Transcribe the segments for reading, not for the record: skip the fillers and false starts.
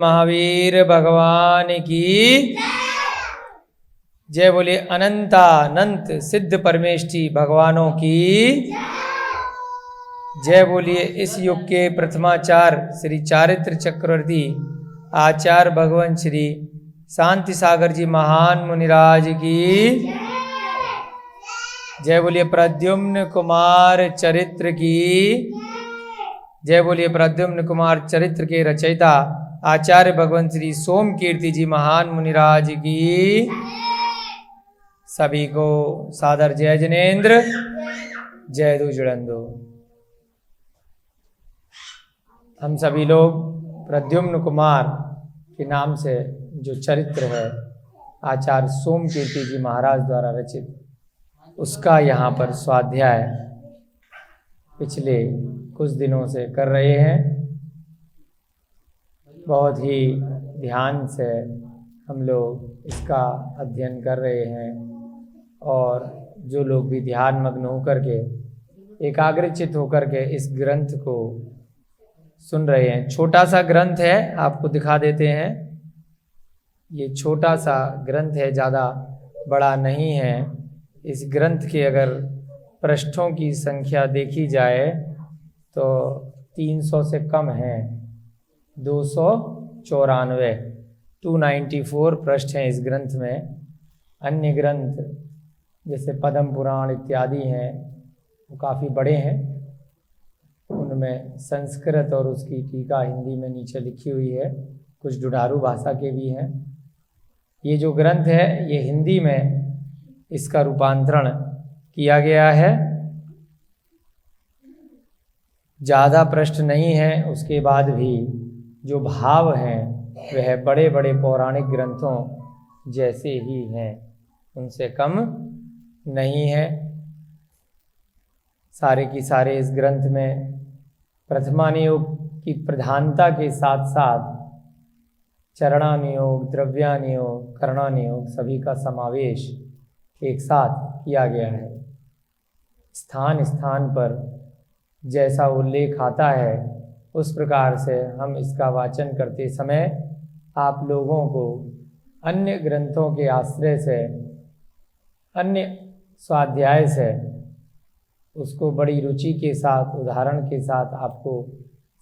महावीर भगवान की जय। बोलिए अनंतानंत सिद्ध परमेष्टि भगवानों की जय। बोलिए इस युग के प्रथमाचार्य श्री चारित्र चक्रवर्ती आचार्य भगवान श्री शांति सागर जी महान मुनिराज की जय। बोलिए प्रद्युम्न कुमार चरित्र की जय। बोलिए प्रद्युम्न कुमार चरित्र के रचयिता आचार्य भगवान श्री सोम कीर्ति जी महान मुनिराज की सभी को सादर जय जनेन्द्र जय दो जुड़ंदो। हम सभी लोग प्रद्युम्न कुमार के नाम से जो चरित्र है आचार्य सोम कीर्ति जी महाराज द्वारा रचित, उसका यहाँ पर स्वाध्याय पिछले कुछ दिनों से कर रहे हैं। बहुत ही ध्यान से हम लोग इसका अध्ययन कर रहे हैं और जो लोग भी ध्यान मग्न होकर के एकाग्रचित होकर के इस ग्रंथ को सुन रहे हैं। छोटा सा ग्रंथ है, आपको दिखा देते हैं। ये छोटा सा ग्रंथ है, ज़्यादा बड़ा नहीं है। इस ग्रंथ के अगर पृष्ठों की संख्या देखी जाए तो 300 से कम है, 294 294 पृष्ठ हैं इस ग्रंथ में। अन्य ग्रंथ जैसे पद्म पुराण इत्यादि हैं वो काफ़ी बड़े हैं, उनमें संस्कृत और उसकी टीका हिंदी में नीचे लिखी हुई है, कुछ दुधारू भाषा के भी हैं। ये जो ग्रंथ है ये हिंदी में इसका रूपांतरण किया गया है। ज़्यादा पृष्ठ नहीं है, उसके बाद भी जो भाव हैं वह बड़े बड़े पौराणिक ग्रंथों जैसे ही हैं, उनसे कम नहीं है। सारे की सारे इस ग्रंथ में प्रथमानुयोग की प्रधानता के साथ साथ चरणानुयोग, द्रव्यानुयोग, कर्णानुयोग सभी का समावेश एक साथ किया गया है। स्थान स्थान पर जैसा उल्लेख आता है उस प्रकार से हम इसका वाचन करते समय आप लोगों को अन्य ग्रंथों के आश्रय से, अन्य स्वाध्याय से उसको बड़ी रुचि के साथ, उदाहरण के साथ आपको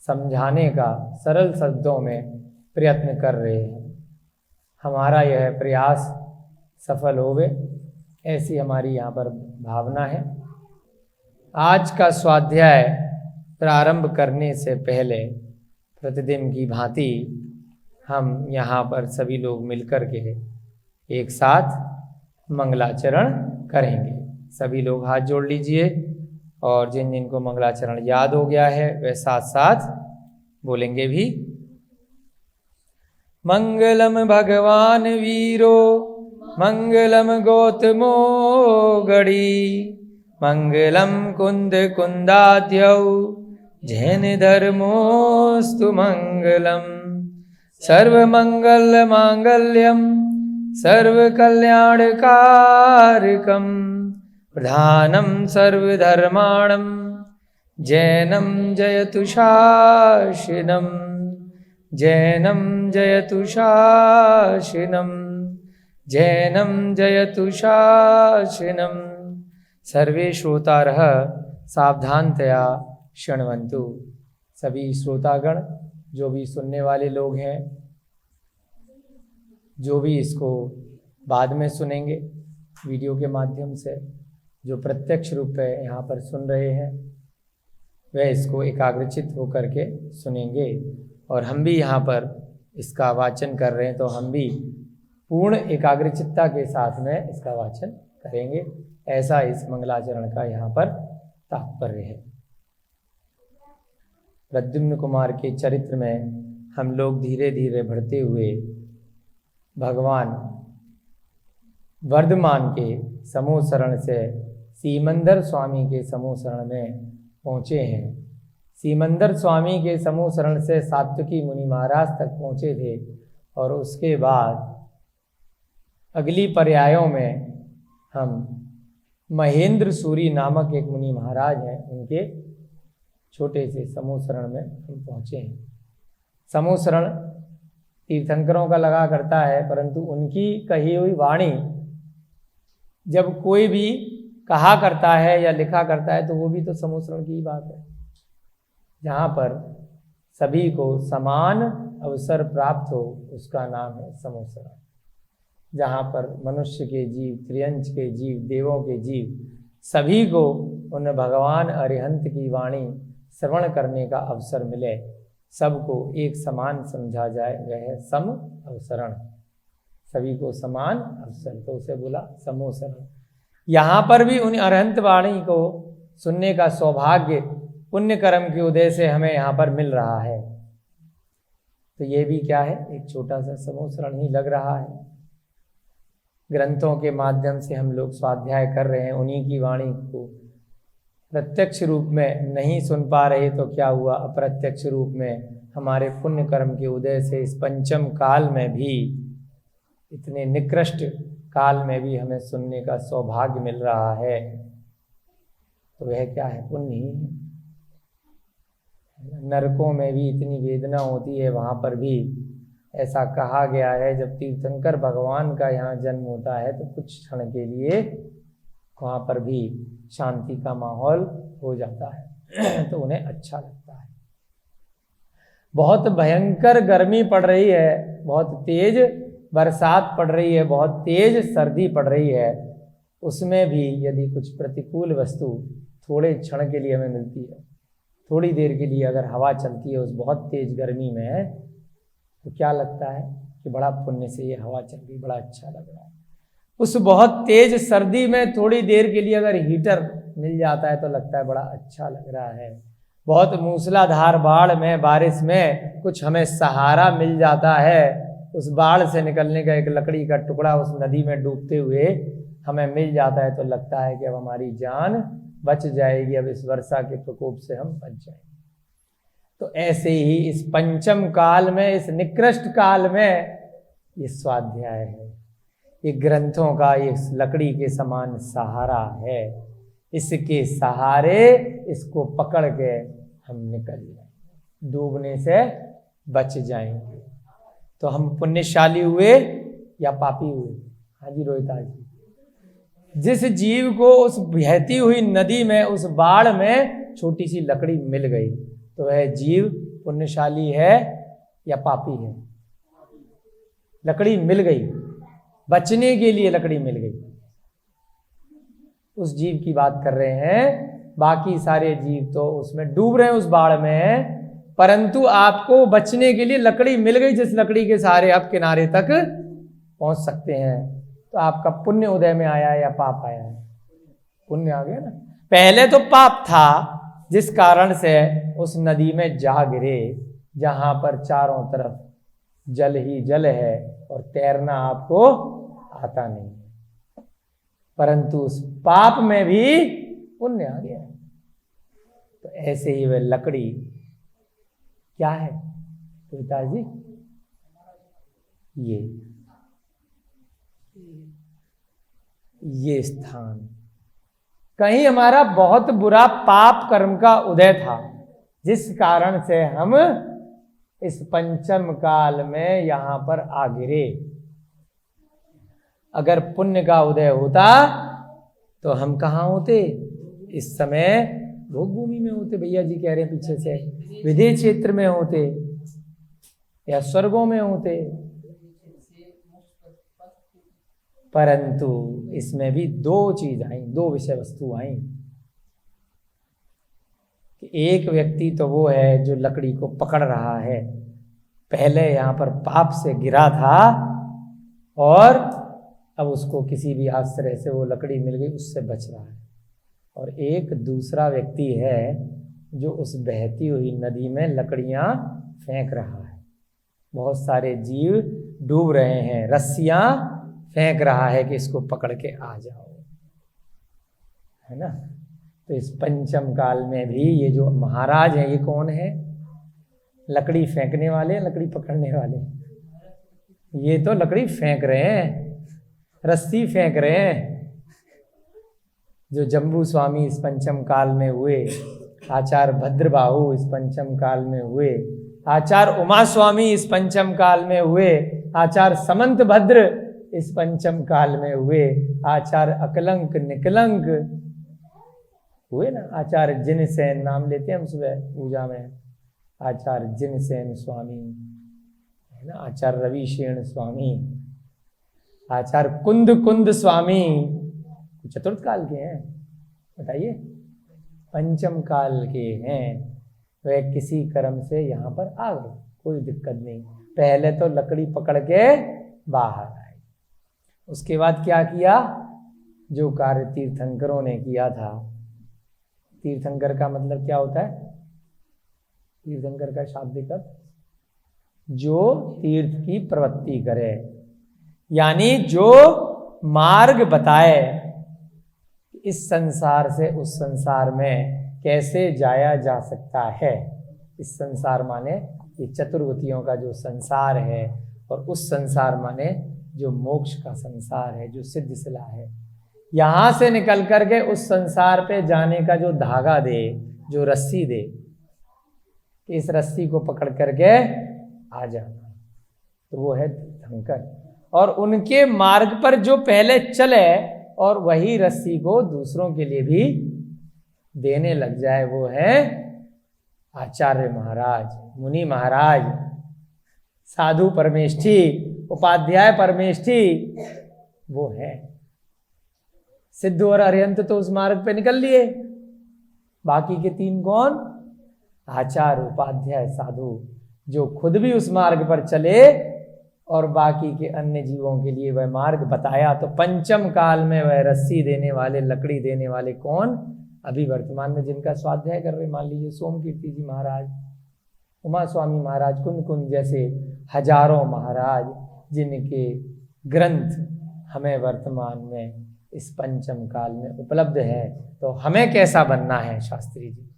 समझाने का सरल शब्दों में प्रयत्न कर रहे हैं। हमारा यह प्रयास सफल होवे ऐसी हमारी यहाँ पर भावना है। आज का स्वाध्याय प्रारंभ करने से पहले प्रतिदिन की भांति हम यहाँ पर सभी लोग मिलकर के एक साथ मंगलाचरण करेंगे। सभी लोग हाथ जोड़ लीजिए और जिन जिन को मंगलाचरण याद हो गया है वे साथ साथ बोलेंगे भी। मंगलम भगवान वीरो मंगलम गौतमो गणी मंगलम कुंद कुंदाद्यौ जैन धर्मोस्तु मंगलम सर्वमंगल मांगल्यम सर्वकल्याणकारकम प्रधानम सर्वधर्माणम जैनम जयतु शासनम जैनम जयतु शासनम जैनम जयतु शासनम। सर्वे श्रोतारः सावधानतया शृण्वन्तु। सभी श्रोतागण, जो भी सुनने वाले लोग हैं, जो भी इसको बाद में सुनेंगे वीडियो के माध्यम से, जो प्रत्यक्ष रूप में यहाँ पर सुन रहे हैं वह इसको एकाग्रचित होकर के सुनेंगे। और हम भी यहाँ पर इसका वाचन कर रहे हैं तो हम भी पूर्ण एकाग्रचित्ता के साथ में इसका वाचन करेंगे। ऐसा इस मंगलाचरण का यहाँ पर तात्पर्य है। प्रद्युम्न कुमार के चरित्र में हम लोग धीरे धीरे बढ़ते हुए भगवान वर्धमान के समूह शरण से सीमंदर स्वामी के समूह शरण में पहुँचे हैं। सीमंदर स्वामी के समूह शरण से सात्विकी मुनि महाराज तक पहुँचे थे और उसके बाद अगली पर्यायों में हम महेंद्र सूरी नामक एक मुनि महाराज हैं, उनके छोटे से समूह शरण में हम पहुँचे हैं। समूह शरण तीर्थंकरों का लगा करता है, परंतु उनकी कही हुई वाणी जब कोई भी कहा करता है या लिखा करता है तो वो भी तो समूह श्रवण की ही बात है, जहाँ पर सभी को समान अवसर प्राप्त हो, उसका नाम है समूह श्रवण। जहाँ पर मनुष्य के जीव, त्रियंच के जीव, देवों के जीव, सभी को उन भगवान अरिहंत की वाणी श्रवण करने का अवसर मिले, सबको एक समान समझा जाए, वह है सम अवसरण। सभी को समान अवसर, तो उसे बोला समूह श्रवण। यहाँ पर भी उन अरिहंत वाणी को सुनने का सौभाग्य पुण्य कर्म के उदय से हमें यहाँ पर मिल रहा है। तो ये भी क्या है, एक छोटा सा समूह श्रवण ही लग रहा है। ग्रंथों के माध्यम से हम लोग स्वाध्याय कर रहे हैं, उन्हीं की वाणी को प्रत्यक्ष रूप में नहीं सुन पा रहे तो क्या हुआ, अप्रत्यक्ष रूप में हमारे पुण्य कर्म के उदय से इस पंचम काल में भी, इतने निकृष्ट काल में भी हमें सुनने का सौभाग्य मिल रहा है। तो वह क्या है, पुण्य ही है। नरकों में भी इतनी वेदना होती है, वहाँ पर भी ऐसा कहा गया है, जब तीर्थंकर भगवान का यहाँ जन्म होता है तो कुछ क्षण के लिए वहाँ पर भी शांति का माहौल हो जाता है तो उन्हें अच्छा लगता है। बहुत भयंकर गर्मी पड़ रही है, बहुत तेज बरसात पड़ रही है, बहुत तेज सर्दी पड़ रही है, उसमें भी यदि कुछ प्रतिकूल वस्तु थोड़े क्षण के लिए हमें मिलती है, थोड़ी देर के लिए अगर हवा चलती है उस बहुत तेज गर्मी में, तो क्या लगता है कि बड़ा पुण्य से ये हवा चल रही, बड़ा अच्छा लग रहा है। उस बहुत तेज सर्दी में थोड़ी देर के लिए अगर हीटर मिल जाता है तो लगता है बड़ा अच्छा लग रहा है। बहुत मूसलाधार बाढ़ में, बारिश में कुछ हमें सहारा मिल जाता है, उस बाढ़ से निकलने का एक लकड़ी का टुकड़ा उस नदी में डूबते हुए हमें मिल जाता है तो लगता है कि अब हमारी जान बच जाएगी, अब इस वर्षा के प्रकोप से हम बच जाएंगे। तो ऐसे ही इस पंचम काल में, इस निकृष्ट काल में ये स्वाध्याय है, ये ग्रंथों का इस लकड़ी के समान सहारा है। इसके सहारे इसको पकड़ के हम निकल जाएंगे, डूबने से बच जाएंगे। तो हम पुण्यशाली हुए या पापी हुए? हाँ जी रोहिता जी, जिस जीव को उस बहती हुई नदी में, उस बाढ़ में छोटी सी लकड़ी मिल गई, तो वह जीव पुण्यशाली है या पापी है? लकड़ी मिल गई, बचने के लिए लकड़ी मिल गई, उस जीव की बात कर रहे हैं। बाकी सारे जीव तो उसमें डूब रहे हैं उस बाढ़ में, परंतु आपको बचने के लिए लकड़ी मिल गई, जिस लकड़ी के सहारे आप किनारे तक पहुंच सकते हैं। तो आपका पुण्य उदय में आया है या पाप आया है? पुण्य आ गया ना। पहले तो पाप था, जिस कारण से उस नदी में जा गिरे, जहां पर चारों तरफ जल ही जल है और तैरना आपको आता नहीं, परंतु उस पाप में भी पुण्य आ गया। तो ऐसे ही वह लकड़ी क्या है पिताजी? ये स्थान, कहीं हमारा बहुत बुरा पाप कर्म का उदय था, जिस कारण से हम इस पंचम काल में यहां पर आ गिरे। अगर पुण्य का उदय होता तो हम कहाँ होते? इस समय भोग भूमि में होते, भैया जी कह रहे हैं पीछे से, विदेह क्षेत्र में होते या स्वर्गों में होते। परंतु इसमें भी दो चीज आई, दो विषय वस्तु आई। कि एक व्यक्ति तो वो है जो लकड़ी को पकड़ रहा है, पहले यहां पर पाप से गिरा था और अब उसको किसी भी आश्रय से वो लकड़ी मिल गई, उससे बच रहा है। और एक दूसरा व्यक्ति है जो उस बहती हुई नदी में लकड़ियां फेंक रहा है। बहुत सारे जीव डूब रहे हैं, रस्सियां फेंक रहा है कि इसको पकड़ के आ जाओ, है ना। तो इस पंचम काल में भी ये जो महाराज हैं, ये कौन है? लकड़ी फेंकने वाले, लकड़ी पकड़ने वाले? ये तो लकड़ी फेंक रहे हैं, रस्सी फेंक रहे हैं। जो जम्बू स्वामी इस पंचम काल में हुए, आचार्य भद्रबाहु इस पंचम काल में हुए, आचार्य उमा स्वामी इस पंचम काल में हुए, आचार्य समंत भद्र इस पंचम काल में हुए, आचार्य अकलंक निकलंक हुए ना, आचार्य जिनसेन नाम लेते हैं हम सुबह पूजा में, आचार्य जिनसेन स्वामी है ना, आचार्य रविशेण स्वामी, आचार्य कुंद कुंद स्वामी, चतुर्थ काल के हैं बताइए, पंचम काल के हैं। वह किसी कर्म से यहाँ पर आ गए, कोई दिक्कत नहीं। पहले तो लकड़ी पकड़ के बाहर आए, उसके बाद क्या किया, जो कार्य तीर्थंकरों ने किया था। तीर्थंकर का मतलब क्या होता है, तीर्थंकर का शाब्दिक अर्थ जो तीर्थ की प्रवृत्ति करे, यानी जो मार्ग बताए इस संसार से उस संसार में कैसे जाया जा सकता है। इस संसार माने ये चतुर्वतियों का जो संसार है, और उस संसार माने जो मोक्ष का संसार है, जो सिद्ध सिला है। यहां से निकल करके उस संसार पे जाने का जो धागा दे, जो रस्सी दे, इस रस्सी को पकड़ करके आ जाना, तो वो है तीर्थंकर। और उनके मार्ग पर जो पहले चले और वही रस्सी को दूसरों के लिए भी देने लग जाए, वो है आचार्य महाराज, मुनि महाराज, साधु परमेष्ठी, उपाध्याय परमेष्ठी, वो है। सिद्ध और अरिहंत तो उस मार्ग पे निकल लिए, बाकी के तीन कौन, आचार्य उपाध्याय साधु, जो खुद भी उस मार्ग पर चले और बाकी के अन्य जीवों के लिए वह मार्ग बताया। तो पंचम काल में वह रस्सी देने वाले, लकड़ी देने वाले कौन, अभी वर्तमान में जिनका स्वाध्याय कर रहे, मान लीजिए सोमकीर्ति जी महाराज, उमा स्वामी महाराज, कुंद कुंद जैसे हजारों महाराज, जिनके ग्रंथ हमें वर्तमान में इस पंचम काल में उपलब्ध है। तो हमें कैसा बनना है शास्त्री जी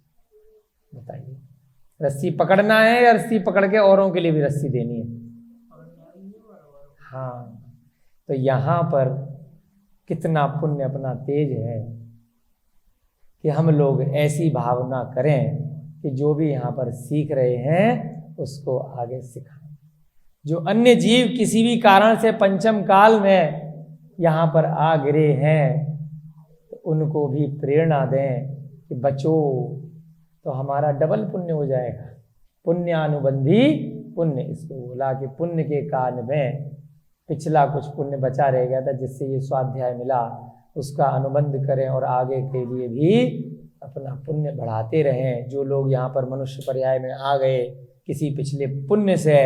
बताइए, रस्सी पकड़ना है या रस्सी पकड़ के औरों के लिए भी रस्सी देनी है? हाँ, तो यहाँ पर कितना पुण्य अपना तेज है कि हम लोग ऐसी भावना करें कि जो भी यहाँ पर सीख रहे हैं उसको आगे सिखाएं। जो अन्य जीव किसी भी कारण से पंचम काल में यहाँ पर आ गिरे हैं, तो उनको भी प्रेरणा दें कि बचो, तो हमारा डबल पुण्य हो जाएगा। पुण्यानुबंधी पुण्य इसको बोला कि पुण्य के काल में पिछला कुछ पुण्य बचा रह गया था जिससे ये स्वाध्याय मिला, उसका अनुबंध करें और आगे के लिए भी अपना पुण्य बढ़ाते रहें। जो लोग यहाँ पर मनुष्य पर्याय में आ गए किसी पिछले पुण्य से,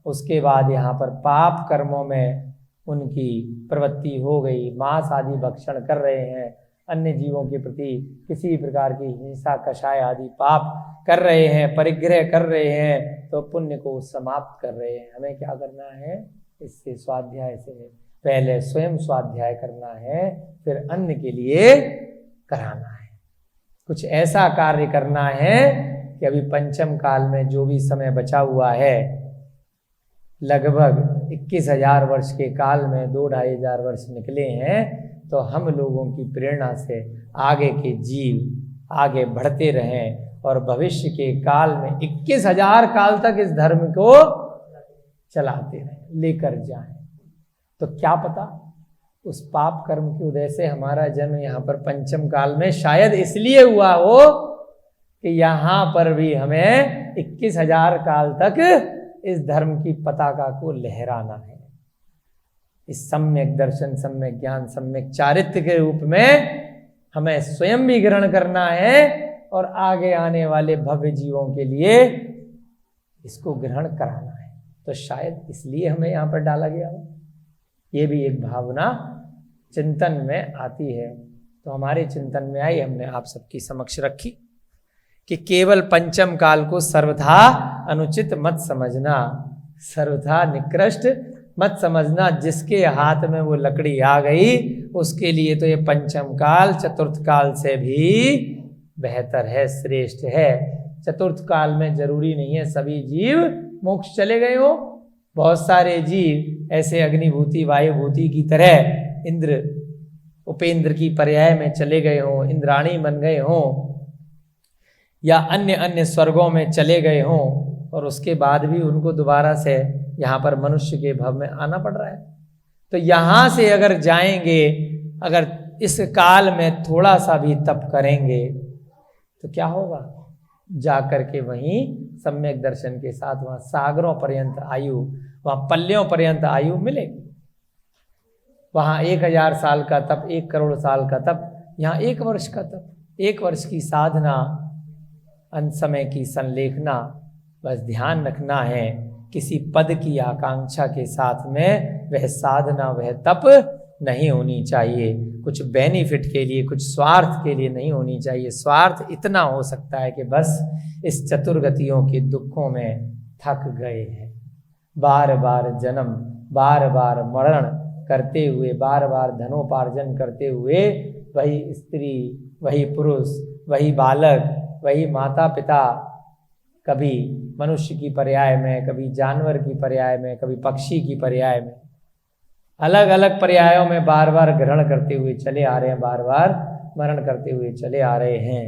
उसके बाद यहाँ पर पाप कर्मों में उनकी प्रवृत्ति हो गई, मांस आदि भक्षण कर रहे हैं, अन्य जीवों के प्रति किसी प्रकार की हिंसा, कषाय आदि पाप कर रहे हैं, परिग्रह कर रहे हैं, तो पुण्य को समाप्त कर रहे हैं। हमें क्या करना है, इससे स्वाध्याय से पहले स्वयं स्वाध्याय करना है, फिर अन्य के लिए कराना है। कुछ ऐसा कार्य करना है कि अभी पंचम काल में जो भी समय बचा हुआ है, लगभग 21,000 वर्ष के काल में 2-2,500 वर्ष निकले हैं, तो हम लोगों की प्रेरणा से आगे के जीव आगे बढ़ते रहें और भविष्य के काल में 21,000 काल तक इस धर्म को चलाते रहें, लेकर जाएं। तो क्या पता उस पाप कर्म के उदय से हमारा जन्म यहाँ पर पंचम काल में शायद इसलिए हुआ हो कि यहाँ पर भी हमें 21,000 काल तक इस धर्म की पताका को लहराना है। इस सम्यक दर्शन, सम्यक ज्ञान, सम्यक चारित्र्य के रूप में हमें स्वयं भी ग्रहण करना है और आगे आने वाले भव्य जीवों के लिए इसको ग्रहण कराना है। तो शायद इसलिए हमें यहाँ पर डाला गया हो। ये भी एक भावना चिंतन में आती है, तो हमारे चिंतन में आई, हमने आप सबकी समक्ष रखी कि केवल पंचम काल को सर्वथा अनुचित मत समझना, सर्वथा निकृष्ट मत समझना। जिसके हाथ में वो लकड़ी आ गई उसके लिए तो ये पंचम काल चतुर्थ काल से भी बेहतर है, श्रेष्ठ है। चतुर्थ काल में जरूरी नहीं है सभी जीव मोक्ष चले गए हो। बहुत सारे जीव ऐसे अग्निभूति, वायुभूति की तरह इंद्र, उपेंद्र की पर्याय में चले गए हों, इंद्राणी बन गए हों, या अन्य अन्य स्वर्गों में चले गए हों, और उसके बाद भी उनको दोबारा से यहाँ पर मनुष्य के भव में आना पड़ रहा है। तो यहाँ से अगर जाएंगे, अगर इस काल में थोड़ा सा भी तप करेंगे तो क्या होगा, जाकर के वहीं सम्यक दर्शन के साथ वहाँ सागरों पर्यंत आयु, वहाँ पल्लियों पर्यंत आयु मिलेगी। वहाँ 1000 साल का तप, 1 करोड़ साल का तप, यहाँ 1 वर्ष का तप, 1 वर्ष की साधना, अंत समय की संलेखना। बस ध्यान रखना है किसी पद की आकांक्षा के साथ में वह साधना, वह तप नहीं होनी चाहिए। कुछ बेनिफिट के लिए, कुछ स्वार्थ के लिए नहीं होनी चाहिए। स्वार्थ इतना हो सकता है कि बस इस चतुर्गतियों के दुखों में थक गए हैं, बार बार जन्म, बार बार मरण करते हुए, बार बार धनोपार्जन करते हुए, वही स्त्री, वही पुरुष, वही बालक, वही माता पिता, कभी मनुष्य की पर्याय में, कभी जानवर की पर्याय में, कभी पक्षी की पर्याय में, अलग अलग पर्यायों में बार बार ग्रहण करते हुए चले आ रहे हैं, बार बार मरण करते हुए चले आ रहे हैं।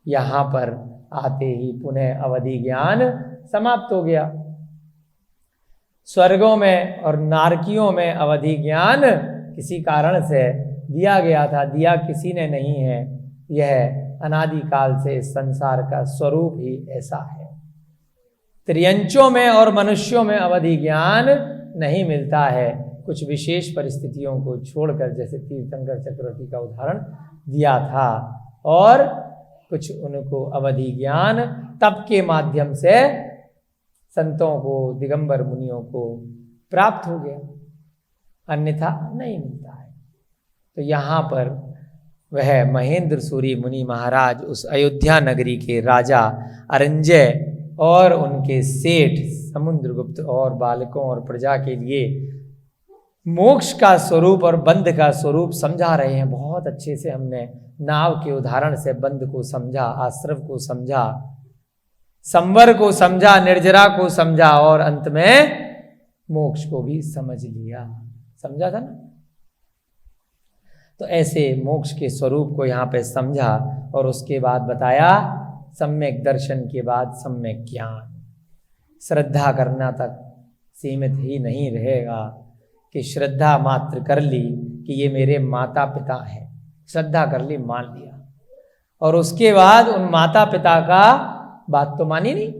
यहाँ पर आते ही पुनः अवधि ज्ञान समाप्त हो गया। स्वर्गों में और नारकियों में अवधि ज्ञान किसी कारण से दिया गया था, दिया किसी ने नहीं है। यह अनादिकाल से इस संसार का स्वरूप ही ऐसा है। त्रियंचों में और मनुष्यों में अवधि ज्ञान नहीं मिलता है, कुछ विशेष परिस्थितियों को छोड़कर, जैसे तीर्थंकर चक्रवर्ती का उदाहरण दिया था। और कुछ उनको अवधि ज्ञान तप के माध्यम से संतों को, दिगंबर मुनियों को प्राप्त हो गया, अन्यथा नहीं मिलता है। तो यहाँ पर वह महेंद्र सूरी मुनि महाराज उस अयोध्या नगरी के राजा अरंजय और उनके सेठ समुद्रगुप्त और बालकों और प्रजा के लिए मोक्ष का स्वरूप और बंध का स्वरूप समझा रहे हैं। बहुत अच्छे से हमने नाव के उदाहरण से बंध को समझा, आश्रव को समझा, संवर को समझा, निर्जरा को समझा और अंत में मोक्ष को भी समझ लिया। समझा था ना? तो ऐसे मोक्ष के स्वरूप को यहाँ पे समझा और उसके बाद बताया सम्यक दर्शन के बाद सम्यक ज्ञान। श्रद्धा करना तक सीमित ही नहीं रहेगा कि श्रद्धा मात्र कर ली कि ये मेरे माता पिता हैं, श्रद्धा कर ली, मान लिया, और उसके बाद उन माता पिता का बात तो मानी नहीं।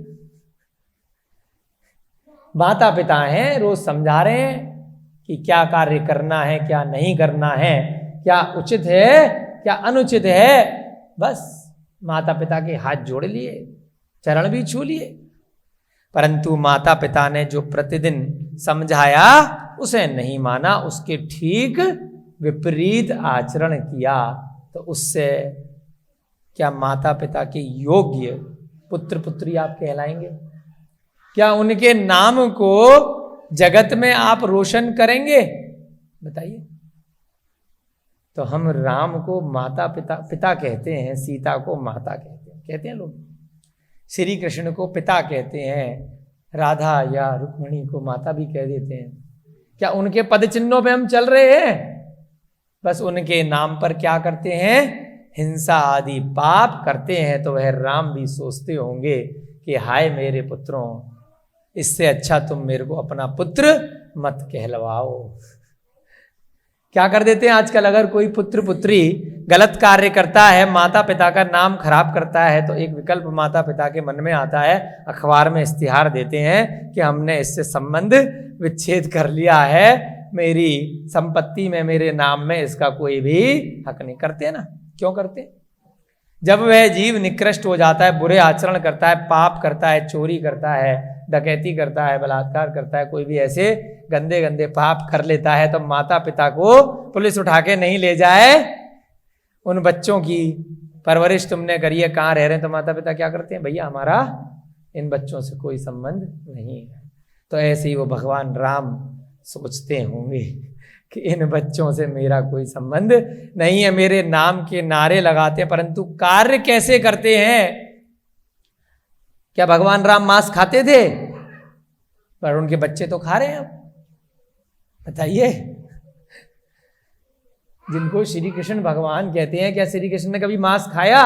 माता पिता हैं, रोज समझा रहे हैं कि क्या कार्य करना है, क्या नहीं करना है, क्या उचित है, क्या अनुचित है। बस माता पिता के हाथ जोड़ लिए, चरण भी छू लिए, परंतु माता पिता ने जो प्रतिदिन समझाया उसे नहीं माना, उसके ठीक विपरीत आचरण किया। तो उससे क्या माता पिता के योग्य पुत्र पुत्री आप कहलाएंगे? क्या उनके नाम को जगत में आप रोशन करेंगे? बताइए। तो हम राम को माता पिता कहते हैं, सीता को माता कहते हैं लोग, श्री कृष्ण को पिता कहते हैं, राधा या रुक्मिणी को माता भी कह देते हैं। क्या उनके पद चिन्हों पे हम चल रहे हैं? बस उनके नाम पर क्या करते हैं? हिंसा आदि पाप करते हैं। तो वह राम भी सोचते होंगे कि हाय मेरे पुत्रों, इससे अच्छा तुम मेरे को अपना पुत्र मत कहलवाओ। क्या कर देते हैं आजकल, अगर कोई पुत्र पुत्री गलत कार्य करता है, माता पिता का नाम खराब करता है, तो एक विकल्प माता पिता के मन में आता है, अखबार में इश्तिहार देते हैं कि हमने इससे संबंध विच्छेद कर लिया है, मेरी संपत्ति में, मेरे नाम में इसका कोई भी हक नहीं। करते ना? क्यों करते? जब वह जीव निकृष्ट हो जाता है, बुरे आचरण करता है, पाप करता है, चोरी करता है, डकैती करता है, बलात्कार करता है, कोई भी ऐसे गंदे गंदे पाप कर लेता है, तो माता पिता को पुलिस उठा के नहीं ले जाए, उन बच्चों की परवरिश तुमने करी है, कहाँ रह रहे हैं, तो माता पिता क्या करते हैं? भैया हमारा इन बच्चों से कोई संबंध नहीं है। तो ऐसे ही वो भगवान राम सोचते होंगे कि इन बच्चों से मेरा कोई संबंध नहीं है, मेरे नाम के नारे लगाते हैं, परंतु कार्य कैसे करते हैं? क्या भगवान राम मांस खाते थे? पर उनके बच्चे तो खा रहे हैं। अब बताइए, जिनको श्री कृष्ण भगवान कहते हैं, क्या श्री कृष्ण ने कभी मांस खाया?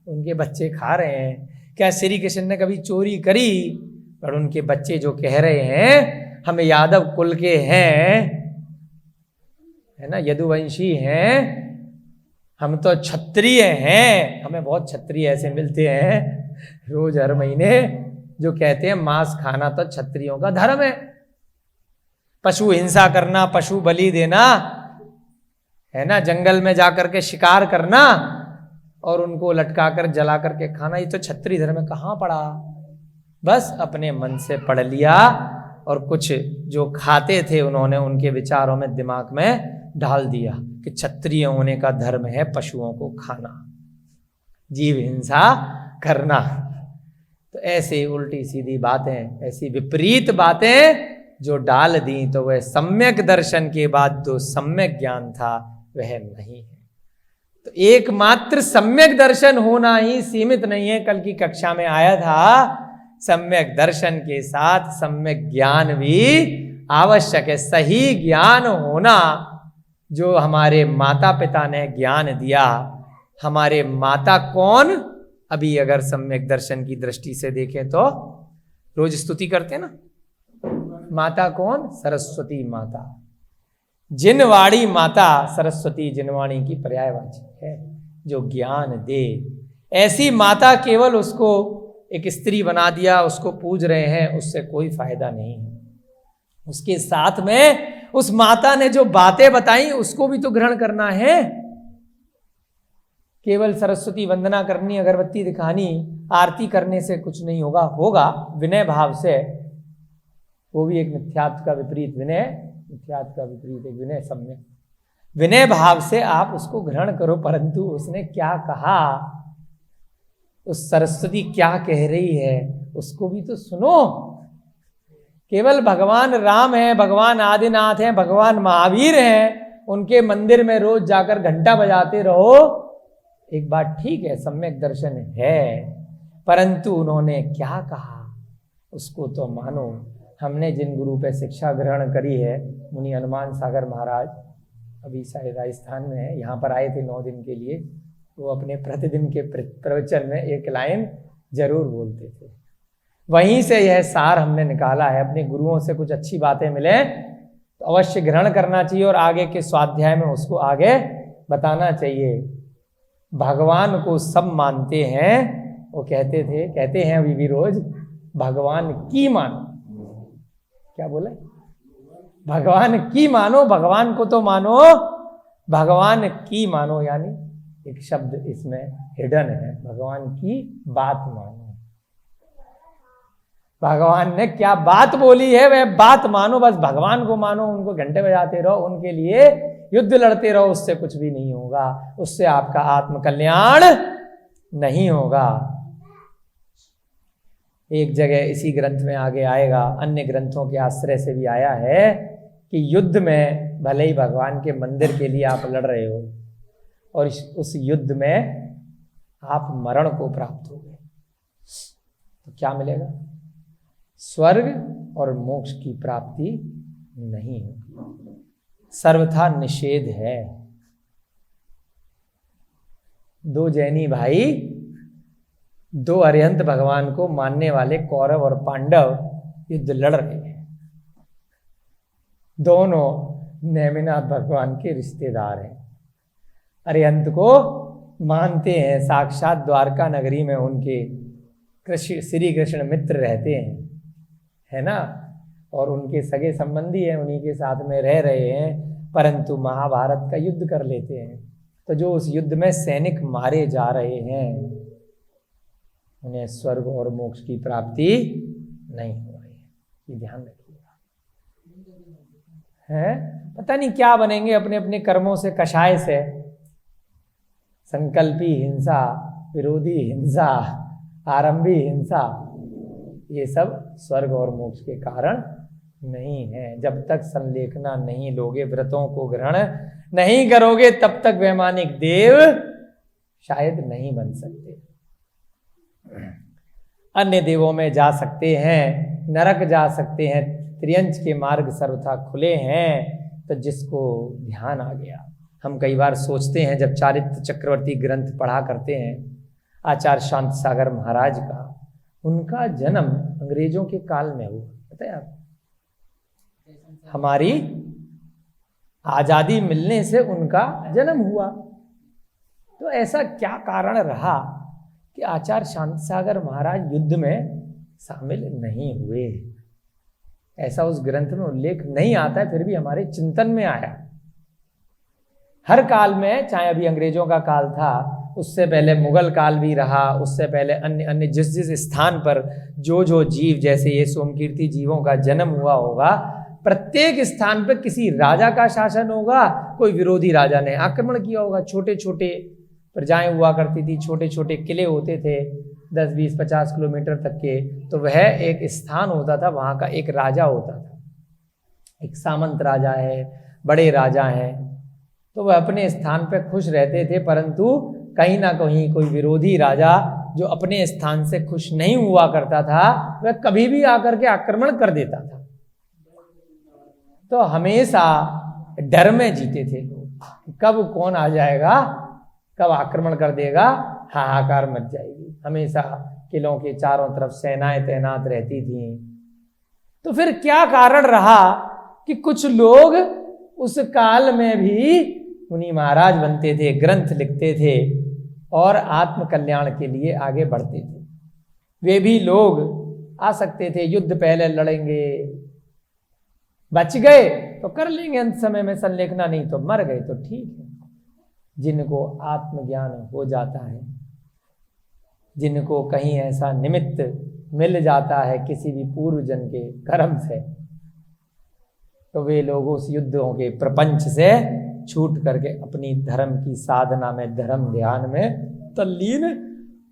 उनके बच्चे खा रहे हैं। क्या श्री कृष्ण ने कभी चोरी करी? पर उनके बच्चे जो कह रहे हैं हम यादव कुल के हैं, है ना, यदुवंशी हैं, हम तो क्षत्रिय हैं। हमें बहुत क्षत्रिय ऐसे मिलते हैं रोज हर महीने जो कहते हैं मांस खाना तो क्षत्रियों का धर्म है, पशु हिंसा करना, पशु बलि देना, है ना, जंगल में जाकर के शिकार करना और उनको लटका कर जला करके खाना, ये तो क्षत्रिय धर्म में कहाँ पड़ा? बस अपने मन से पढ़ लिया और कुछ जो खाते थे उन्होंने उनके विचारों में दिमाग में डाल दिया कि क्षत्रिय होने का धर्म है पशुओं को खाना, जीव हिंसा करना। तो ऐसे उल्टी सीधी बातें, ऐसी विपरीत बातें जो डाल दी, तो वह सम्यक दर्शन के बाद जो सम्यक ज्ञान था वह नहीं है। तो एकमात्र सम्यक दर्शन होना ही सीमित नहीं है। कल की कक्षा में आया था, सम्यक दर्शन के साथ सम्यक ज्ञान भी आवश्यक है। सही ज्ञान होना, जो हमारे माता पिता ने ज्ञान दिया। हमारे माता कौन? अभी अगर सम्यक दर्शन की दृष्टि से देखें तो रोज स्तुति करते हैं ना, माता कौन? सरस्वती माता। जिनवाणी माता सरस्वती जिनवाणी की पर्यायवाची है, जो ज्ञान दे। ऐसी माता केवल उसको एक स्त्री बना दिया, उसको पूज रहे हैं, उससे कोई फायदा नहीं है। उसके साथ में उस माता ने जो बातें बताई उसको भी तो ग्रहण करना है। केवल सरस्वती वंदना करनी, अगरबत्ती दिखानी, आरती करने से कुछ नहीं होगा। होगा विनय भाव से, वो भी एक मिथ्यात्व का विपरीत विनय, मिथ्यात्व का विपरीत एक विनय, सम्यक विनय भाव से आप उसको ग्रहण करो। परंतु उसने क्या कहा, उस सरस्वती क्या कह रही है, उसको भी तो सुनो। केवल भगवान राम है, भगवान आदिनाथ हैं, भगवान महावीर हैं, उनके मंदिर में रोज जाकर घंटा बजाते रहो, एक बात ठीक है, सम्यक दर्शन है। परंतु उन्होंने क्या कहा उसको तो मानो। हमने जिन गुरु पे शिक्षा ग्रहण करी है, मुनि हनुमान सागर महाराज, अभी शायद राजस्थान में है, यहाँ पर आए थे 9 दिन के लिए। वो अपने प्रतिदिन के प्रवचन में एक लाइन जरूर बोलते थे। वहीं से यह सार हमने निकाला है। अपने गुरुओं से कुछ अच्छी बातें मिले तो अवश्य ग्रहण करना चाहिए और आगे के स्वाध्याय में उसको आगे बताना चाहिए। भगवान को सब मानते हैं, वो कहते हैं अभी भी रोज, भगवान की मानो। क्या बोले? भगवान की मानो, भगवान को तो मानो, भगवान की मानो, यानी एक शब्द इसमें हिडन है, भगवान की बात मानो। भगवान ने क्या बात बोली है वह बात मानो, बस भगवान को मानो, उनको घंटे बजाते रहो, उनके लिए युद्ध लड़ते रहो, उससे कुछ भी नहीं होगा, उससे आपका आत्म कल्याण नहीं होगा। एक जगह इसी ग्रंथ में आगे आएगा, अन्य ग्रंथों के आश्रय से भी आया है कि युद्ध में भले ही भगवान के मंदिर के लिए आप लड़ रहे हो और उस युद्ध में आप मरण को प्राप्त हो गए, तो क्या मिलेगा? स्वर्ग और मोक्ष की प्राप्ति नहीं होगी, सर्वथा निषेध है। 2 जैनी भाई, 2 अरिहंत भगवान को मानने वाले कौरव और पांडव युद्ध लड़ रहे हैं। दोनों नेमिनाथ भगवान के रिश्तेदार हैं। अरिहंत को मानते हैं, साक्षात द्वारका नगरी में उनके श्री कृष्ण मित्र रहते हैं, है ना, और उनके सगे संबंधी हैं, उन्हीं के साथ में रह रहे हैं। परंतु महाभारत का युद्ध कर लेते हैं, तो जो उस युद्ध में सैनिक मारे जा रहे हैं उन्हें स्वर्ग और मोक्ष की प्राप्ति नहीं हो रही है, ये ध्यान रखिएगा। है पता नहीं क्या बनेंगे अपने अपने कर्मों से, कषाय से, संकल्पी हिंसा, विरोधी हिंसा, आरंभी हिंसा, ये सब स्वर्ग और मोक्ष के कारण नहीं है। जब तक संलेखना नहीं लोगे, व्रतों को ग्रहण नहीं करोगे, तब तक वैमानिक देव शायद नहीं बन सकते। अन्य देवों में जा सकते हैं, नरक जा सकते हैं, त्रियंच के मार्ग सर्वथा खुले हैं। तो जिसको ध्यान आ गया, हम कई बार सोचते हैं जब चारित्र चक्रवर्ती ग्रंथ पढ़ा करते हैं, आचार्य शांत सागर महाराज का, उनका जन्म अंग्रेजों के काल में हुआ, पता है आप? हमारी आजादी मिलने से उनका जन्म हुआ। तो ऐसा क्या कारण रहा कि आचार्य शांत सागर महाराज युद्ध में शामिल नहीं हुए? ऐसा उस ग्रंथ में उल्लेख नहीं आता है, फिर भी हमारे चिंतन में आया। हर काल में, चाहे अभी अंग्रेजों का काल था, उससे पहले मुगल काल भी रहा, उससे पहले अन्य अन्य जिस जिस स्थान पर जो जो जीव, जैसे ये सोमकीर्ति जीवों का जन्म हुआ होगा, प्रत्येक स्थान पर किसी राजा का शासन होगा, कोई विरोधी राजा ने आक्रमण किया होगा। छोटे छोटे प्रजाएं हुआ करती थी, छोटे छोटे किले होते थे 10, 20, 50 किलोमीटर तक के, तो वह एक स्थान होता था, वहाँ का एक राजा होता था। एक सामंत राजा है, बड़े राजा हैं, तो वह अपने स्थान पर खुश रहते थे, परंतु कहीं ना कहीं कोई विरोधी राजा जो अपने स्थान से खुश नहीं हुआ करता था, वह कभी भी आकर के आक्रमण कर देता था। तो हमेशा डर में जीते थे लोग, कब कौन आ जाएगा, कब आक्रमण कर देगा, हाहाकार मच जाएगी। हमेशा किलों के चारों तरफ सेनाएं तैनात रहती थीं। तो फिर क्या कारण रहा कि कुछ लोग उस काल में भी मुनि महाराज बनते थे, ग्रंथ लिखते थे और आत्म कल्याण के लिए आगे बढ़ते थे। वे भी लोग आ सकते थे, युद्ध पहले लड़ेंगे, बच गए तो कर लेंगे अंत समय में संलेखना, नहीं तो मर गए तो ठीक है। जिनको आत्मज्ञान हो जाता है, जिनको कहीं ऐसा निमित्त मिल जाता है किसी भी पूर्व जन्म के कर्म से, तो वे लोग उस युद्धों के प्रपंच से छूट करके अपनी धर्म की साधना में, धर्म ध्यान में तल्लीन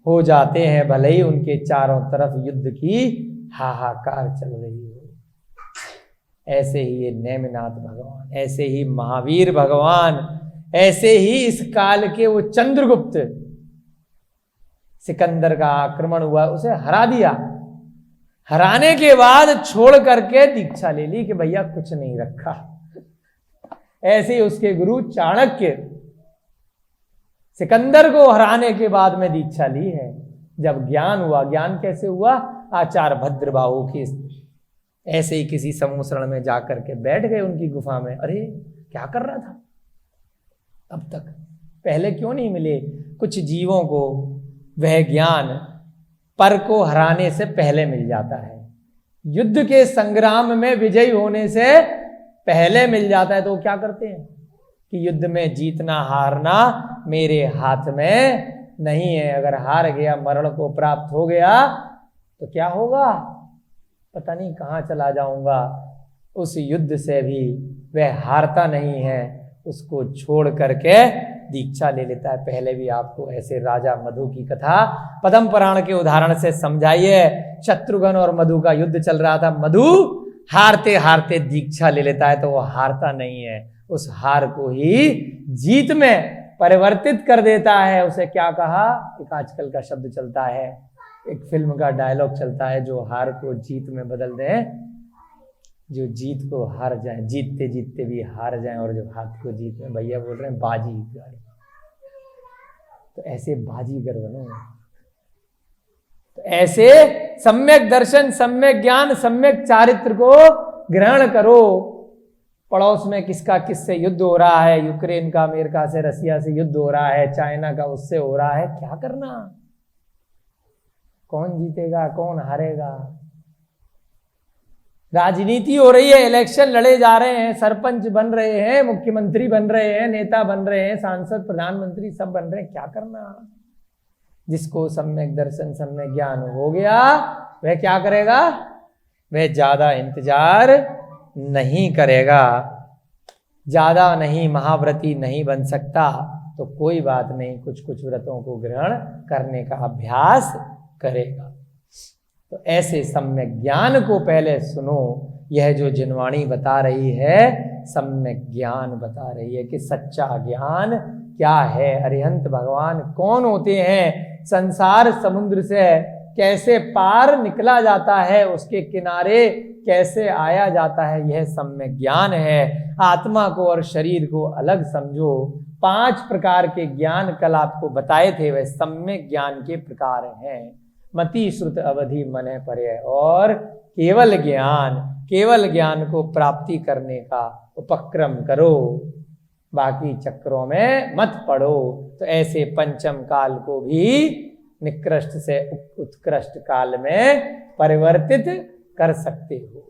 हो जाते हैं, भले ही उनके चारों तरफ युद्ध की हाहाकार चल रही हो। ऐसे ही ये नेमिनाथ भगवान, ऐसे ही महावीर भगवान, ऐसे ही इस काल के वो चंद्रगुप्त, सिकंदर का आक्रमण हुआ, उसे हरा दिया, हराने के बाद छोड़ करके दीक्षा ले ली कि भैया कुछ नहीं रखा। ऐसे ही उसके गुरु चाणक्य सिकंदर को हराने के बाद में दीक्षा ली है। जब ज्ञान हुआ, ज्ञान कैसे हुआ? आचार्य भद्रबाहु की ऐसे ही किसी समूसरण में जाकर के बैठ गए उनकी गुफा में। अरे क्या कर रहा था अब तक, पहले क्यों नहीं मिले? कुछ जीवों को वह ज्ञान पर को हराने से पहले मिल जाता है, युद्ध के संग्राम में विजयी होने से पहले मिल जाता है। तो क्या करते हैं कि युद्ध में जीतना हारना मेरे हाथ में नहीं है, अगर हार गया, मरण को प्राप्त हो गया तो क्या होगा, पता नहीं कहाँ चला जाऊंगा। उस युद्ध से भी वह हारता नहीं है, उसको छोड़ करके दीक्षा ले लेता है। पहले भी आपको ऐसे राजा मधु की कथा पद्म पुराण के उदाहरण से समझाइए। शत्रुघ्न और मधु का युद्ध चल रहा था, मधु हारते हारते दीक्षा ले लेता है, तो वो हारता नहीं है, उस हार को ही जीत में परिवर्तित कर देता है। उसे क्या कहा, एक आजकल का शब्द चलता है, एक फिल्म का डायलॉग चलता है, जो हार को जीत में बदल दें, जो जीत को हार जाए, जीतते जीतते भी हार जाएं, और जो हाथ को जीत में, भैया बोल रहे हैं बाजीगर, तो ऐसे बाजीगर बनो। तो ऐसे सम्यक दर्शन, सम्यक ज्ञान, सम्यक चारित्र को ग्रहण करो। पड़ोस में किसका किससे युद्ध हो रहा है, यूक्रेन का अमेरिका से, रसिया से युद्ध हो रहा है, चाइना का उससे हो रहा है, क्या करना, कौन जीतेगा कौन हारेगा। राजनीति हो रही है, इलेक्शन लड़े जा रहे हैं, सरपंच बन रहे हैं, मुख्यमंत्री बन रहे हैं, नेता बन रहे हैं, सांसद प्रधानमंत्री सब बन रहे हैं, क्या करना। जिसको सम्यक दर्शन सम्यक ज्ञान हो गया वह क्या करेगा, वह ज्यादा इंतजार नहीं करेगा, ज्यादा नहीं, महाव्रती नहीं बन सकता, तो कोई बात नहीं, कुछ कुछ व्रतों को ग्रहण करने का अभ्यास करेगा। तो ऐसे सम्यक ज्ञान को पहले सुनो। यह जो जिनवाणी बता रही है सम्यक ज्ञान बता रही है कि सच्चा ज्ञान क्या है, अरिहंत भगवान कौन होते हैं, संसार समुद्र से कैसे पार निकला जाता है, उसके किनारे कैसे आया जाता है, यह सम्यक ज्ञान है। आत्मा को और शरीर को अलग समझो। 5 प्रकार के ज्ञान कल आपको बताए थे, वह सम्यक ज्ञान के प्रकार हैं। मति श्रुत अवधि मन पर्य, और केवल ज्ञान को प्राप्ति करने का उपक्रम करो, बाकी चक्रों में मत पड़ो। तो ऐसे पंचम काल को भी निकृष्ट से उत्कृष्ट काल में परिवर्तित कर सकते हो।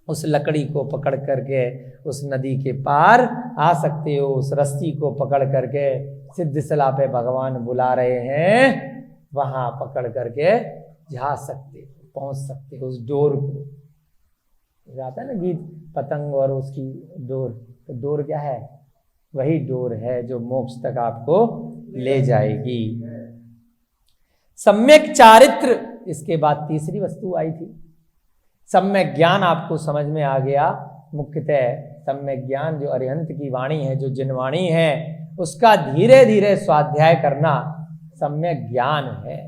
उस लकड़ी को पकड़ करके उस नदी के पार आ सकते हो। उस रस्सी को पकड़ करके सिद्धशिला पे भगवान बुला रहे हैं, वहां पकड़ करके जा सकते हो, पहुंच सकते हो। उस डोर को जाता है ना गीत, पतंग और उसकी डोर, तो डोर क्या है? वही डोर है जो मोक्ष तक आपको ले जाएगी। सम्यक चारित्र, इसके बाद तीसरी वस्तु आई थी। सम्यक ज्ञान आपको समझ में आ गया। मुख्यतः सम्यक ज्ञान जो अरिहंत की वाणी है, जो जिनवाणी है, उसका धीरे धीरे स्वाध्याय करना सम्यक ज्ञान है।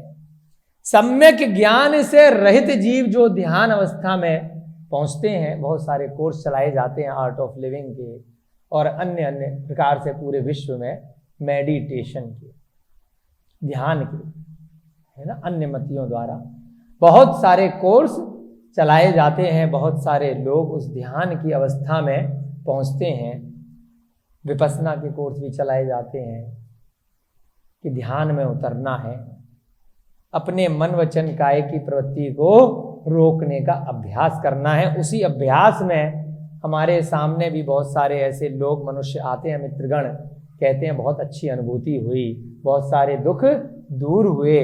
सम्यक ज्ञान से रहित जीव जो ध्यान अवस्था में पहुंचते हैं, बहुत सारे कोर्स चलाए जाते हैं आर्ट ऑफ लिविंग के और अन्य अन्य प्रकार से पूरे विश्व में मेडिटेशन के, ध्यान के, है ना, अन्य मतियों द्वारा बहुत सारे कोर्स चलाए जाते हैं। बहुत सारे लोग उस ध्यान की अवस्था में पहुंचते हैं। विपස්සना के कोर्स भी चलाए जाते हैं कि ध्यान में उतरना है, अपने मन वचन काया की प्रवृत्ति को रोकने का अभ्यास करना है। उसी अभ्यास में हमारे सामने भी बहुत सारे ऐसे लोग, मनुष्य आते हैं, मित्रगण, कहते हैं बहुत अच्छी अनुभूति हुई, बहुत सारे दुख दूर हुए।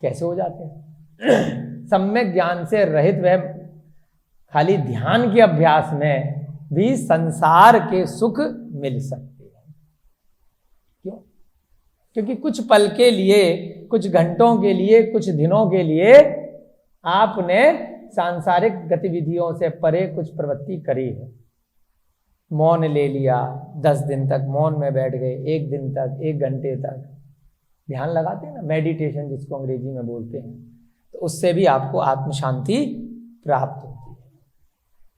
कैसे हो जाते हैं? सम्यक ज्ञान से रहित वह खाली ध्यान के अभ्यास में भी संसार के सुख मिल सकते हैं। क्यों? क्योंकि कुछ पल के लिए, कुछ घंटों के लिए, कुछ दिनों के लिए आपने सांसारिक गतिविधियों से परे कुछ प्रवृत्ति करी है। मौन ले लिया, 10 दिन तक मौन में बैठ गए, 1 दिन तक, 1 घंटे तक ध्यान लगाते हैं ना, मेडिटेशन जिसको अंग्रेजी में बोलते हैं, तो उससे भी आपको आत्म शांति प्राप्त होती है।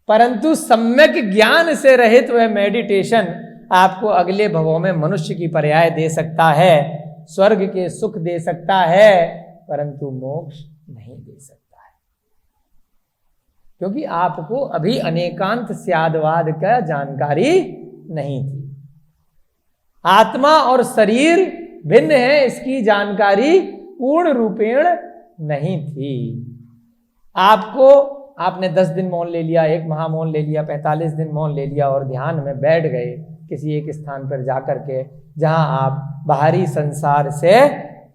परंतु सम्यक ज्ञान से रहित वह मेडिटेशन आपको अगले भवों में मनुष्य की पर्याय दे सकता है, स्वर्ग के सुख दे सकता है, परंतु मोक्ष नहीं दे सकता है। क्योंकि आपको अभी अनेकांत स्यादवाद का जानकारी नहीं थी। आत्मा और शरीर भिन्न है, इसकी जानकारी पूर्ण रूपेण नहीं थी। आपने 10 दिन मौन ले लिया, 1 माह मौन ले लिया, 45 दिन मौन ले लिया और ध्यान में बैठ गए किसी एक स्थान पर जाकर के, जहां आप बाहरी संसार से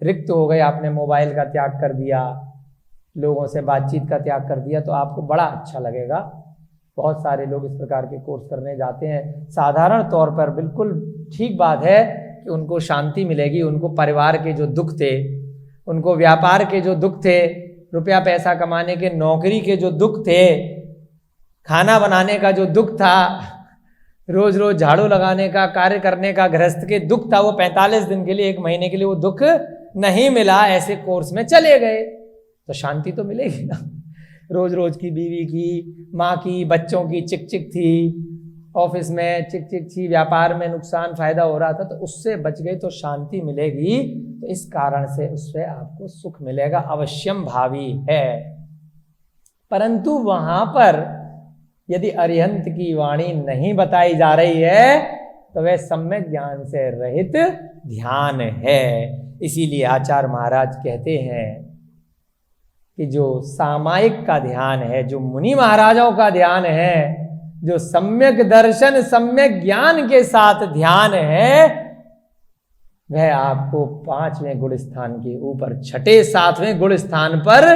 रिक्त हो गए। आपने मोबाइल का त्याग कर दिया, लोगों से बातचीत का त्याग कर दिया, तो आपको बड़ा अच्छा लगेगा। बहुत सारे लोग इस प्रकार के कोर्स करने जाते हैं। साधारण तौर पर बिल्कुल ठीक बात है कि उनको शांति मिलेगी। उनको परिवार के जो दुख थे, उनको व्यापार के जो दुख थे, रुपया पैसा कमाने के, नौकरी के जो दुख थे, खाना बनाने का जो दुख था, रोज रोज झाड़ू लगाने का, कार्य करने का, गृहस्थ के दुख था, वो 45 दिन के लिए, 1 महीने के लिए वो दुख नहीं मिला। ऐसे कोर्स में चले गए तो शांति तो मिलेगी ना। रोज रोज की बीवी की, माँ की, बच्चों की चिक चिक थी, ऑफिस में चिक चिक थी, व्यापार में नुकसान फायदा हो रहा था, तो उससे बच गए तो शांति मिलेगी। तो इस कारण से उससे आपको सुख मिलेगा, अवश्यम भावी है। परंतु वहां पर यदि अरिहंत की वाणी नहीं बताई जा रही है तो वह सम्यक ज्ञान से रहित ध्यान है। इसीलिए आचार्य महाराज कहते हैं कि जो सामायिक का ध्यान है, जो मुनि महाराजों का ध्यान है, जो सम्यक दर्शन, सम्यक ज्ञान के साथ ध्यान है, वह आपको 5वें गुण स्थान के ऊपर 6ठे 7वें गुण स्थान पर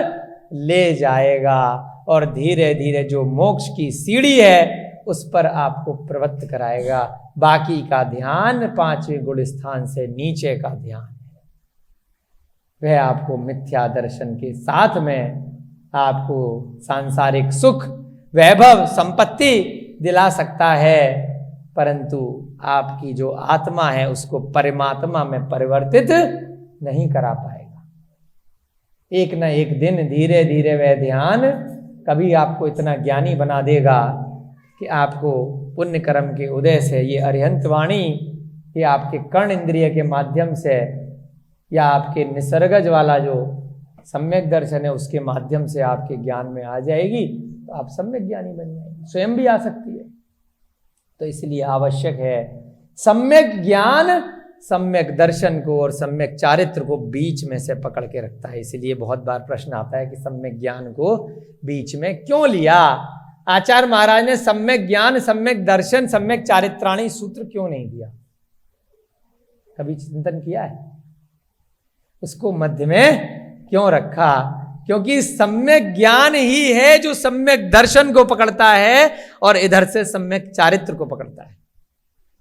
ले जाएगा और धीरे धीरे जो मोक्ष की सीढ़ी है उस पर आपको प्रवृत्त कराएगा। बाकी का ध्यान 5वें गुण स्थान से नीचे का ध्यान है, वह आपको मिथ्या दर्शन के साथ में आपको सांसारिक सुख, वैभव, संपत्ति दिला सकता है, परंतु आपकी जो आत्मा है उसको परमात्मा में परिवर्तित नहीं करा पाएगा। एक न एक दिन धीरे धीरे वह ध्यान कभी आपको इतना ज्ञानी बना देगा कि आपको पुण्य कर्म के उदय से ये अरिहंत वाणी, ये आपके कर्ण इंद्रिय के माध्यम से या आपके निसर्गज वाला जो सम्यक दर्शन है उसके माध्यम से आपके ज्ञान में आ जाएगी, तो आप सम्यक ज्ञानी बन जाएंगे। स्वयं भी आ सकती है। तो इसलिए आवश्यक है सम्यक ज्ञान सम्यक दर्शन को और सम्यक चारित्र को बीच में से पकड़ के रखता है। इसलिए बहुत बार प्रश्न आता है कि सम्यक ज्ञान को बीच में क्यों लिया, आचार्य महाराज ने सम्यक ज्ञान सम्यक दर्शन सम्यक चारित्राणी सूत्र क्यों नहीं दिया? कभी चिंतन किया है? उसको मध्य में क्यों रखा? क्योंकि सम्यक ज्ञान ही है जो सम्यक दर्शन को पकड़ता है और इधर से सम्यक चारित्र को पकड़ता है,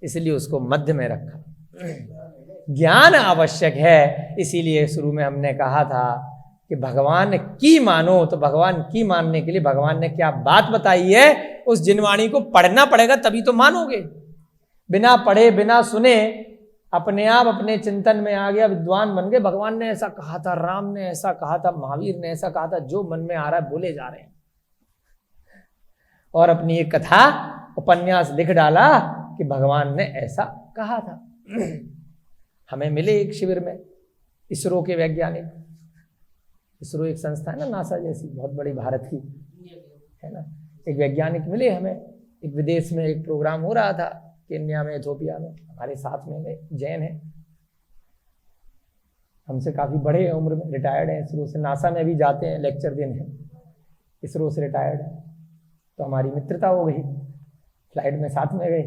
इसलिए उसको मध्य में रखा। ज्ञान आवश्यक है, इसीलिए शुरू में हमने कहा था कि भगवान की मानो, तो भगवान की मानने के लिए भगवान ने क्या बात बताई है, उस जिनवाणी को पढ़ना पड़ेगा तभी तो मानोगे। बिना पढ़े बिना सुने अपने आप अपने चिंतन में आ गया, विद्वान बन गए, भगवान ने ऐसा कहा था, राम ने ऐसा कहा था, महावीर ने ऐसा कहा था, जो मन में आ रहा है बोले जा रहे हैं, और अपनी एक कथा उपन्यास लिख डाला कि भगवान ने ऐसा कहा था। हमें मिले एक शिविर में इसरो के वैज्ञानिक, इसरो एक संस्था है ना, नासा जैसी बहुत बड़ी भारत की है ना, एक वैज्ञानिक मिले हमें। एक विदेश में एक प्रोग्राम हो रहा था, केन्या में, इथोपिया में, हमारे साथ में जैन है, हमसे काफी बड़े उम्र में, रिटायर्ड हैं इसरो से, नासा में भी जाते हैं लेक्चर देने, इसरो से रिटायर्ड है। तो हमारी मित्रता हो गई, फ्लाइट में साथ में गए।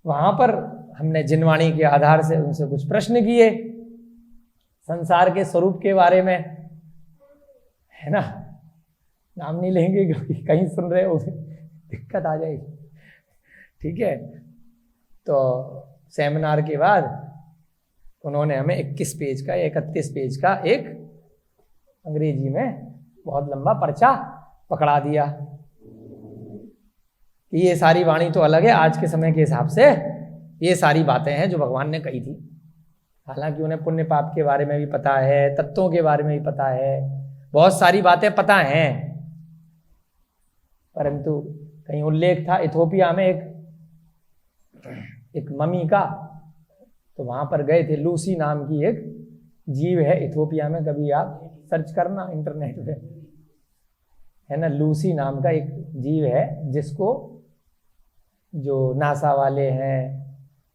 वहां पर हमने जिनवाणी के आधार से उनसे कुछ प्रश्न किए संसार के स्वरूप के बारे में, है ना, नाम नहीं लेंगे क्योंकि कहीं सुन रहे हो दिक्कत आ जाएगी, ठीक है। तो सेमिनार के बाद उन्होंने हमें 21 पेज का 31 पेज का एक अंग्रेजी में बहुत लंबा पर्चा पकड़ा दिया कि ये सारी वाणी तो अलग है, आज के समय के हिसाब से ये सारी बातें हैं जो भगवान ने कही थी। हालांकि उन्हें पुण्य पाप के बारे में भी पता है, तत्वों के बारे में भी पता है, बहुत सारी बातें पता हैं, परंतु कहीं उल्लेख था इथोपिया में एक मम्मी का, तो वहां पर गए थे। लूसी नाम की एक जीव है इथोपिया में, कभी आप सर्च करना इंटरनेट पे, है ना, लूसी नाम का एक जीव है जिसको जो नासा वाले हैं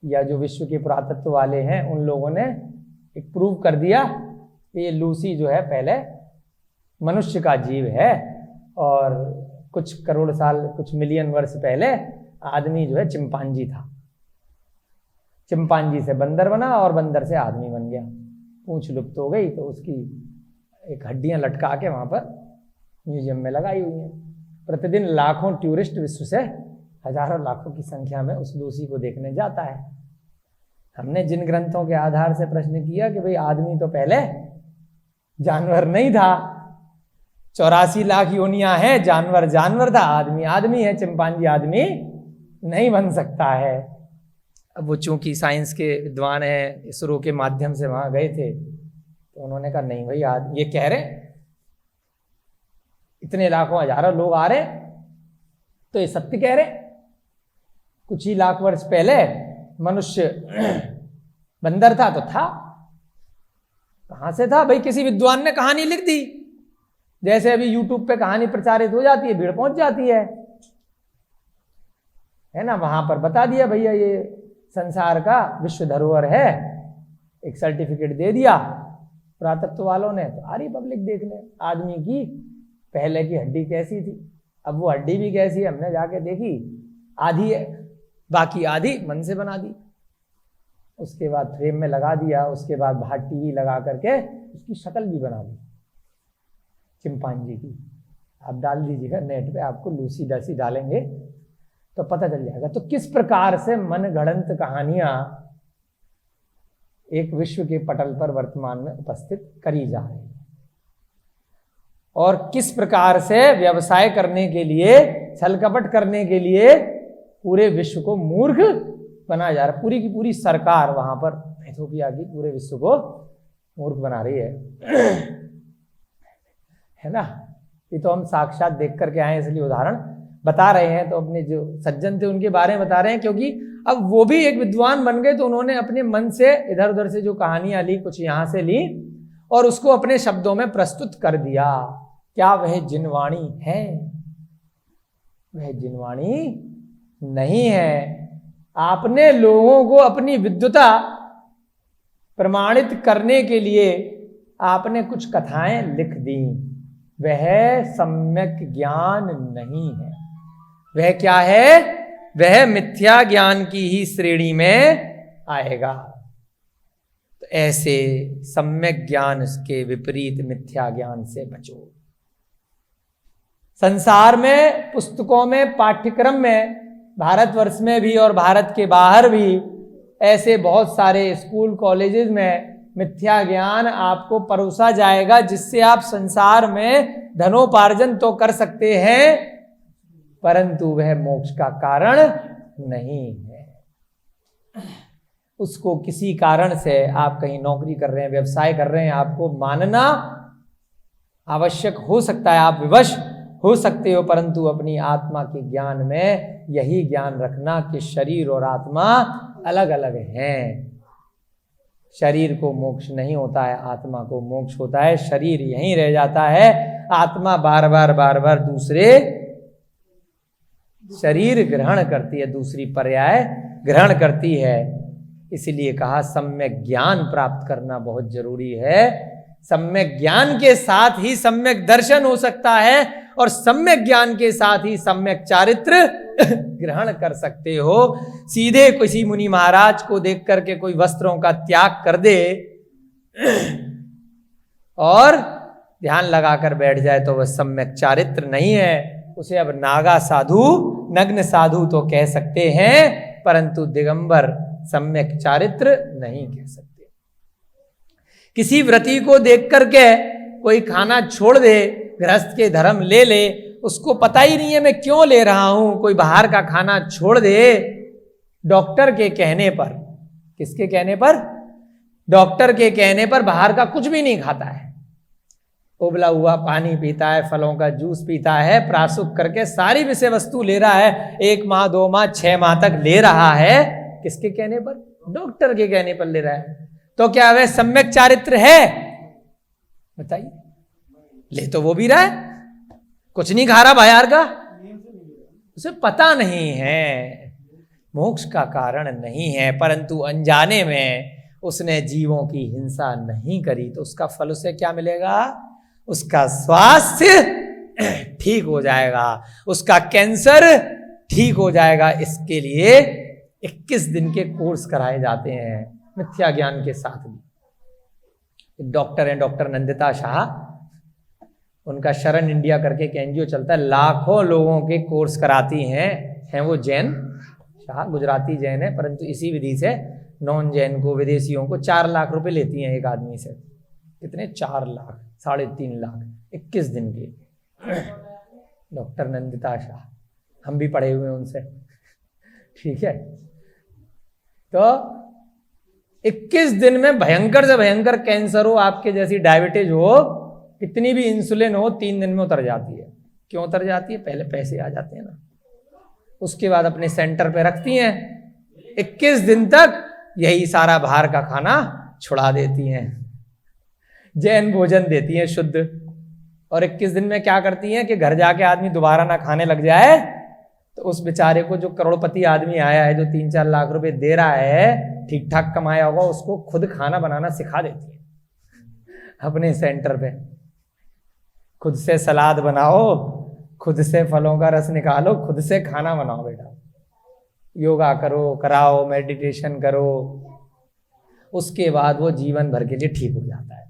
या जो विश्व के पुरातत्व वाले हैं उन लोगों ने एक प्रूव कर दिया कि ये लूसी जो है पहले मनुष्य का जीव है, और कुछ करोड़ साल, कुछ मिलियन वर्ष पहले आदमी जो है चिंपांजी था, चिंपांजी से बंदर बना और बंदर से आदमी बन गया। पूंछ लुप्त हो गई तो उसकी एक हड्डियां लटका के वहां पर म्यूजियम में लगाई हुई हैं। प्रतिदिन लाखों टूरिस्ट विश्व से हजारों लाखों की संख्या में उस लूसी को देखने जाता है। हमने जिन ग्रंथों के आधार से प्रश्न किया कि भाई आदमी तो पहले जानवर नहीं था, 84 लाख योनियां हैं, जानवर जानवर था, आदमी आदमी है, चिंपांजी आदमी नहीं बन सकता है। अब वो चूंकि साइंस के विद्वान हैं, इसरो के माध्यम से वहां गए थे, तो उन्होंने कहा नहीं भाई, आज ये कह रहे इतने लाखों हजारों लोग आ रहे तो ये सत्य कह रहे। कुछ ही लाख वर्ष पहले मनुष्य बंदर था तो था, कहां से था भाई? किसी विद्वान ने कहानी लिख दी, जैसे अभी यूट्यूब पे कहानी प्रचारित हो जाती है, भीड़ पहुंच जाती है ना, वहां पर बता दिया भैया ये संसार का विश्व धरोहर है, एक सर्टिफिकेट दे दिया पुरातत्व वालों ने, तो आ रही पब्लिक देखने आदमी की पहले की हड्डी कैसी थी। अब वो हड्डी भी कैसी है हमने जाके देखी, आधी है, बाकी आधी मन से बना दी, उसके बाद फ्रेम में लगा दिया, उसके बाद बाहर टीवी लगा करके उसकी शक्ल भी बना दी चिंपांजी की। आप डाल दीजिएगा नेट पे, आपको लूसी डसी डालेंगे तो पता चल जाएगा। तो किस प्रकार से मनगढ़ंत कहानियां एक विश्व के पटल पर वर्तमान में उपस्थित करी जा रही है, और किस प्रकार से व्यवसाय करने के लिए, छल कपट करने के लिए पूरे विश्व को मूर्ख बनाया जा रहा है। पूरी की पूरी सरकार वहां पर इथोपिया की पूरे विश्व को मूर्ख बना रही है। है ना। ये तो हम साक्षात देख करके आए इसलिए उदाहरण बता रहे हैं। तो अपने जो सज्जन थे उनके बारे में बता रहे हैं, क्योंकि अब वो भी एक विद्वान बन गए तो उन्होंने अपने मन से इधर उधर से जो कहानियां ली, कुछ यहां से ली और उसको अपने शब्दों में प्रस्तुत कर दिया। क्या वह जिनवाणी है? वह जिनवाणी नहीं है। आपने लोगों को अपनी विद्वता प्रमाणित करने के लिए आपने कुछ कथाएं लिख दी। वह सम्यक ज्ञान नहीं है। वह क्या है? वह मिथ्या ज्ञान की ही श्रेणी में आएगा। तो ऐसे सम्यक ज्ञान के विपरीत मिथ्या ज्ञान से बचो। संसार में, पुस्तकों में, पाठ्यक्रम में, भारतवर्ष में भी और भारत के बाहर भी ऐसे बहुत सारे स्कूल कॉलेजेस में मिथ्या ज्ञान आपको परोसा जाएगा, जिससे आप संसार में धनोपार्जन तो कर सकते हैं परंतु वह मोक्ष का कारण नहीं है। उसको किसी कारण से आप कहीं नौकरी कर रहे हैं, व्यवसाय कर रहे हैं, आपको मानना आवश्यक हो सकता है, आप विवश हो सकते हो, परंतु अपनी आत्मा के ज्ञान में यही ज्ञान रखना कि शरीर और आत्मा अलग अलग हैं। शरीर को मोक्ष नहीं होता है, आत्मा को मोक्ष होता है। शरीर यहीं रह जाता है, आत्मा बार बार दूसरे शरीर ग्रहण करती है, दूसरी पर्याय ग्रहण करती है। इसलिए कहा सम्यक ज्ञान प्राप्त करना बहुत जरूरी है। सम्यक ज्ञान के साथ ही सम्यक दर्शन हो सकता है और सम्यक ज्ञान के साथ ही सम्यक चारित्र ग्रहण कर सकते हो। सीधे किसी मुनि महाराज को देख करके कोई वस्त्रों का त्याग कर दे और ध्यान लगाकर बैठ जाए तो वह सम्यक चारित्र नहीं है। उसे अब नागा साधु, नग्न साधु तो कह सकते हैं, परंतु दिगंबर सम्यक चारित्र नहीं कह सकते। किसी व्रती को देख करके कोई खाना छोड़ दे, गृहस्थ के धर्म ले ले, उसको पता ही नहीं है मैं क्यों ले रहा हूं, कोई बाहर का खाना छोड़ दे डॉक्टर के कहने पर। किसके कहने पर? डॉक्टर के कहने पर बाहर का कुछ भी नहीं खाता है, उबला हुआ पानी पीता है, फलों का जूस पीता है, प्रासुक करके सारी विषय वस्तु ले रहा है, 1 माह 2 माह 6 माह तक ले रहा है। किसके कहने पर? डॉक्टर के कहने पर ले रहा है। तो क्या वह सम्यक चारित्र है? बताइए। ले तो वो भी रहा है, कुछ नहीं खा रहा बाहर का, उसे पता नहीं है, मोक्ष का कारण नहीं है, परंतु अनजाने में उसने जीवों की हिंसा नहीं करी तो उसका फल उसे क्या मिलेगा? उसका स्वास्थ्य ठीक हो जाएगा, उसका कैंसर ठीक हो जाएगा। इसके लिए 21 दिन के कोर्स कराए जाते हैं मिथ्या ज्ञान के साथ भी। एक डॉक्टर हैं, डॉक्टर नंदिता शाह, उनका शरण इंडिया करके एक एनजीओ चलता है, लाखों लोगों के कोर्स कराती हैं वो जैन शाह, गुजराती जैन है, परंतु इसी विधि से नॉन जैन को, विदेशियों को 4 लाख रुपए लेती हैं एक आदमी से। कितने? 4 लाख, 3.5 लाख, 21 दिन के। डॉक्टर नंदिता शाह, हम भी पढ़े हुए हैं उनसे, ठीक है। तो 21 दिन में भयंकर से भयंकर कैंसर हो, आपके जैसी डायबिटीज हो, कितनी भी इंसुलिन हो, 3 दिन में उतर जाती है। क्यों उतर जाती है? पहले पैसे आ जाते हैं ना, उसके बाद अपने सेंटर पे रखती हैं, 21 दिन तक यही सारा बाहर का खाना छुड़ा देती हैं, जैन भोजन देती हैं शुद्ध। और 21 दिन में क्या करती हैं कि घर जाके आदमी दोबारा ना खाने लग जाए, तो उस बेचारे को, जो करोड़पति आदमी आया है, जो 3-4 लाख रुपए दे रहा है, ठीक ठाक कमाया होगा, उसको खुद खाना बनाना सिखा देती है अपने सेंटर पे। खुद से सलाद बनाओ, खुद से फलों का रस निकालो, खुद से खाना बनाओ बेटा, योगा करो, कराओ, मेडिटेशन करो, उसके बाद वो जीवन भर के लिए ठीक हो जाता है।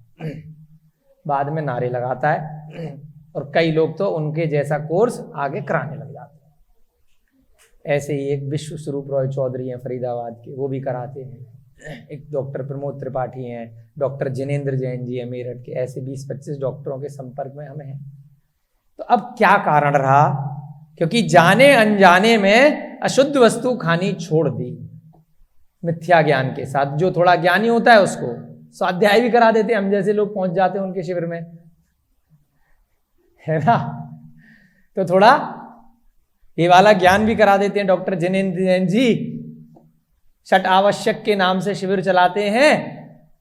बाद में नारे लगाता है और कई लोग तो उनके जैसा कोर्स आगे कराने लग जाते हैं। ऐसे ही एक विश्व स्वरूप रॉय चौधरी हैं फरीदाबाद के, वो भी कराते हैं। एक डॉक्टर प्रमोद त्रिपाठी हैं, डॉक्टर जिनेंद्र जैन जी है मेरठ के। ऐसे 20-25 डॉक्टरों के संपर्क में हमें हैं। तो अब क्या कारण रहा? क्योंकि जाने अनजाने में अशुद्ध वस्तु खानी छोड़ दी मिथ्या ज्ञान के साथ। जो थोड़ा ज्ञानी होता है उसको स्वाध्याय भी करा देते, हम जैसे लोग पहुंच जाते हैं उनके शिविर में, है ना। तो थोड़ा ये वाला ज्ञान भी करा देते हैं डॉक्टर जिनेंद्र जैन जी, षट आवश्यक के नाम से शिविर चलाते हैं,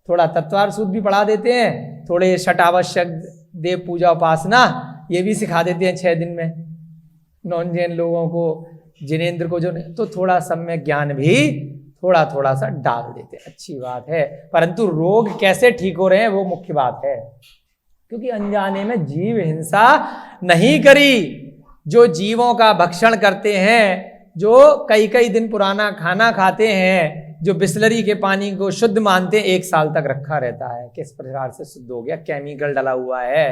थोड़ा तत्वार्थ सूत्र भी पढ़ा देते हैं, थोड़े षट आवश्यक देव पूजा उपासना ये भी सिखा देते हैं 6 दिन में नॉन जैन लोगों को, जिनेंद्र को जो, तो थोड़ा सम्यक ज्ञान भी थोड़ा थोड़ा सा डाल देते हैं, अच्छी बात है। परंतु रोग कैसे ठीक हो रहे हैं वो मुख्य बात है, क्योंकि अनजाने में जीव हिंसा नहीं करी। जो जीवों का भक्षण करते हैं, जो कई कई दिन पुराना खाना खाते हैं, जो बिस्लरी के पानी को शुद्ध मानते हैं, 1 साल तक रखा रहता है। किस प्रकार से शुद्ध हो गया? केमिकल डाला हुआ है,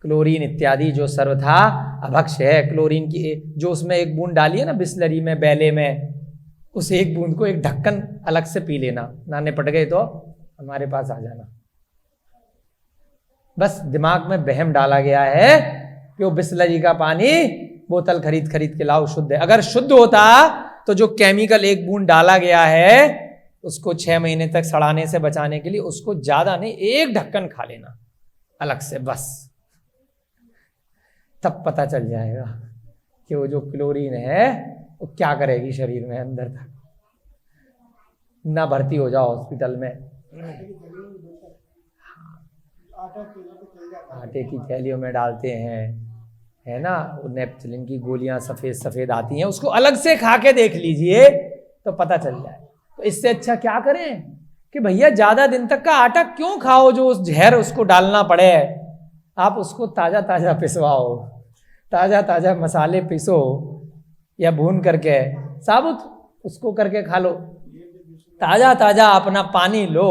क्लोरीन इत्यादि, जो सर्वथा अभक्ष है। क्लोरीन की जो उसमें 1 बूंद डाली है ना बिस्लरी में, बैले में, उस 1 बूंद को एक ढक्कन अलग से पी लेना, ना निपट गए तो हमारे पास आ जाना। बस दिमाग में वहम डाला गया है कि वो बिस्लरी का पानी बोतल खरीद खरीद के लाओ, शुद्ध है। अगर शुद्ध होता तो जो केमिकल 1 बूंद डाला गया है उसको 6 महीने तक सड़ाने से बचाने के लिए उसको ज्यादा नहीं, 1 ढक्कन खा लेना अलग से, बस तब पता चल जाएगा कि वो जो क्लोरीन है वो क्या करेगी शरीर में अंदर तक। ना भर्ती हो जाओ हॉस्पिटल में। आटे की थैलियों में डालते हैं, है ना, नेपथलिन की गोलियां सफेद सफेद आती हैं, उसको अलग से खा के देख लीजिए तो पता चल जाए। तो इससे अच्छा क्या करें कि भैया ज्यादा दिन तक का आटा क्यों खाओ जो उस जहर उसको डालना पड़े। आप उसको ताजा ताजा पिसवाओ, ताजा ताजा मसाले पिसो या भून करके साबुत उसको करके खा लो। ताजा ताजा अपना पानी लो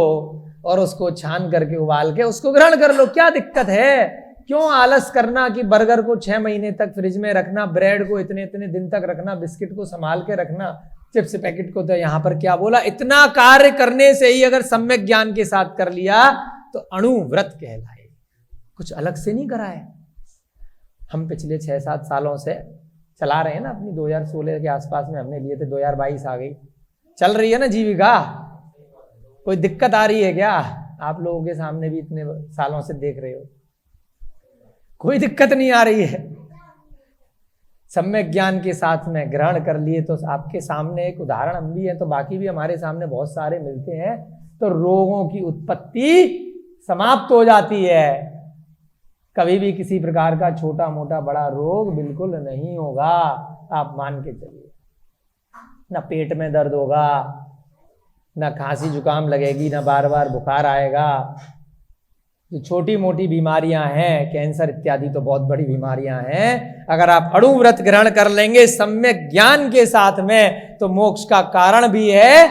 और उसको छान करके उबाल के उसको ग्रहण कर लो। क्या दिक्कत है? क्यों आलस करना कि बर्गर को 6 महीने तक फ्रिज में रखना, ब्रेड को इतने इतने दिन तक रखना, बिस्किट को संभाल के रखना, चिप्स पैकेट को। तो यहां पर क्या बोला, इतना कार्य करने से ही अगर सम्यक ज्ञान के साथ कर लिया तो अणुव्रत कहलाए, कुछ अलग से नहीं कराए। हम पिछले 6-7 सालों से चला रहे हैं ना अपनी, 2016 के आसपास में हमने लिए थे, 2022 आ गई, चल रही है ना जीविका। कोई दिक्कत आ रही है क्या? आप लोगों के सामने भी इतने सालों से देख रहे हो, कोई दिक्कत नहीं आ रही है। सम्यक ज्ञान के साथ में ग्रहण कर लिए तो आपके सामने एक उदाहरण हम भी है, तो बाकी भी हमारे सामने बहुत सारे मिलते हैं। तो रोगों की उत्पत्ति समाप्त हो जाती है। कभी भी किसी प्रकार का छोटा मोटा बड़ा रोग बिल्कुल नहीं होगा, आप मान के चलिए। ना पेट में दर्द होगा, ना खांसी जुकाम लगेगी, ना बार बार बुखार आएगा। जो छोटी मोटी बीमारियां हैं, कैंसर इत्यादि तो बहुत बड़ी बीमारियां हैं, अगर आप अणुव्रत ग्रहण कर लेंगे सम्यक ज्ञान के साथ में तो मोक्ष का कारण भी है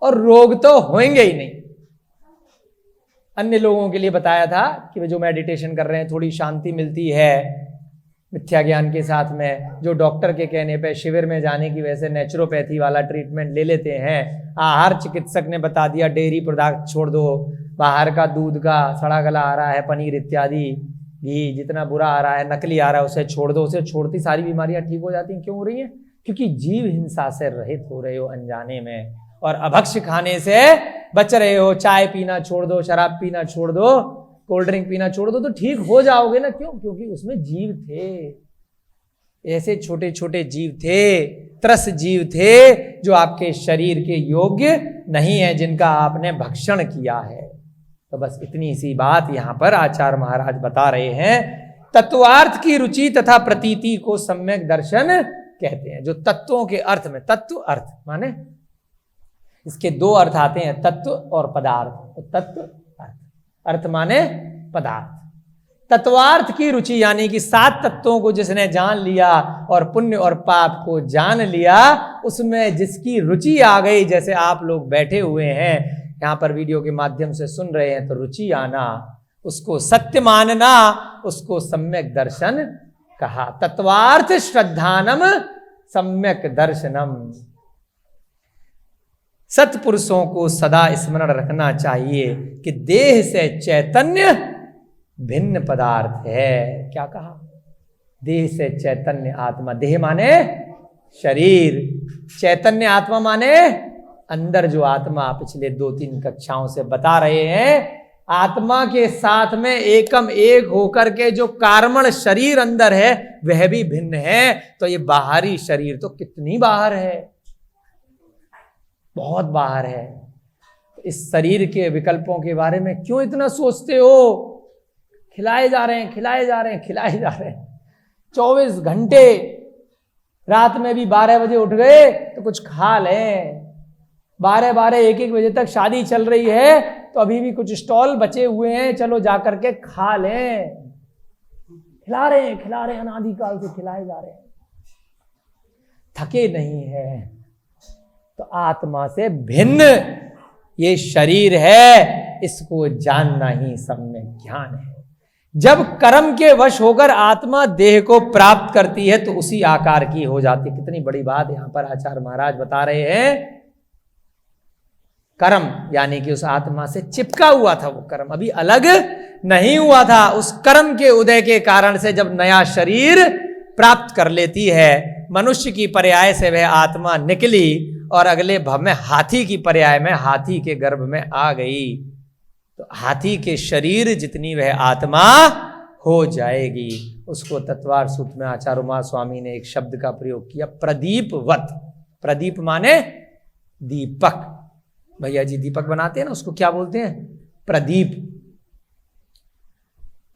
और रोग तो होंगे ही नहीं। अन्य लोगों के लिए बताया था कि जो मेडिटेशन कर रहे हैं थोड़ी शांति मिलती है मिथ्या ज्ञान के साथ में, जो डॉक्टर के कहने पे शिविर में जाने की वजह से नेचुरोपैथी वाला ट्रीटमेंट ले लेते हैं। आहार चिकित्सक ने बता दिया डेयरी पदार्थ छोड़ दो, बाहर का दूध का सड़ा गला आ रहा है, पनीर इत्यादि, घी जितना बुरा आ रहा है, नकली आ रहा है, उसे छोड़ दो। उसे छोड़ती सारी बीमारियां ठीक हो जाती हैं। क्यों हो रही हैं? क्योंकि जीव हिंसा से रहित हो रहे हो अनजाने में, और अभक्ष्य खाने से बच रहे हो। चाय पीना छोड़ दो, शराब पीना छोड़ दो, कोल्ड ड्रिंक पीना छोड़ दो, तो ठीक हो जाओगे ना। क्यों? क्योंकि उसमें जीव थे, ऐसे छोटे छोटे जीव थे, त्रस जीव थे जो आपके शरीर के योग्य नहीं है, जिनका आपने भक्षण किया है। तो बस इतनी सी बात यहां पर आचार्य महाराज बता रहे हैं। तत्वार्थ की रुचि तथा प्रतीति को सम्यक दर्शन कहते हैं। जो तत्वों के अर्थ में, तत्व अर्थ माने इसके 2 अर्थ आते हैं, तत्व और पदार्थ। तत्व अर्थ, अर्थ माने पदार्थ। तत्वार्थ की रुचि यानी कि 7 तत्वों को जिसने जान लिया और पुण्य और पाप को जान लिया, उसमें जिसकी रुचि आ गई, जैसे आप लोग बैठे हुए हैं यहां पर वीडियो के माध्यम से सुन रहे हैं, तो रुचि आना, उसको सत्य मानना, उसको सम्यक दर्शन कहा। तत्वार्थ श्रद्धानम सम्यक दर्शनम। सत्पुरुषों को सदा स्मरण रखना चाहिए कि देह से चैतन्य भिन्न पदार्थ है। क्या कहा? देह से चैतन्य आत्मा, देह माने शरीर, चैतन्य आत्मा माने अंदर जो आत्मा। पिछले 2-3 कक्षाओं से बता रहे हैं आत्मा के साथ में एकम एक होकर के जो कार्मण शरीर अंदर है वह भी भिन्न है। तो ये बाहरी शरीर तो कितनी बाहर है, बहुत बाहर है। इस शरीर के विकल्पों के बारे में क्यों इतना सोचते हो? खिलाए जा रहे हैं, खिलाए जा रहे हैं, खिलाए जा रहे हैं 24 घंटे। रात में भी 12 बजे उठ गए तो कुछ खा लें, 12 1 बजे तक शादी चल रही है तो अभी भी कुछ स्टॉल बचे हुए हैं, चलो जाकर के खा लें। खिला रहे हैं, अनादिकाल से खिलाए जा रहे हैं, थके नहीं है। तो आत्मा से भिन्न ये शरीर है, इसको जानना ही सब में ज्ञान है। जब कर्म के वश होकर आत्मा देह को प्राप्त करती है तो उसी आकार की हो जाती है। कितनी बड़ी बात यहां पर आचार्य महाराज बता रहे हैं। कर्म यानी कि उस आत्मा से चिपका हुआ था वो कर्म, अभी अलग नहीं हुआ था। उस कर्म के उदय के कारण से जब नया शरीर प्राप्त कर लेती है, मनुष्य की पर्याय से वह आत्मा निकली और अगले भव में हाथी की पर्याय में हाथी के गर्भ में आ गई। तो हाथी के शरीर जितनी वह आत्मा हो जाएगी। उसको तत्वार सूत्र में आचार्य उमा स्वामी ने एक शब्द का प्रयोग किया, प्रदीपवत। प्रदीप माने दीपक। भैया जी दीपक बनाते हैं ना, उसको क्या बोलते हैं? प्रदीप।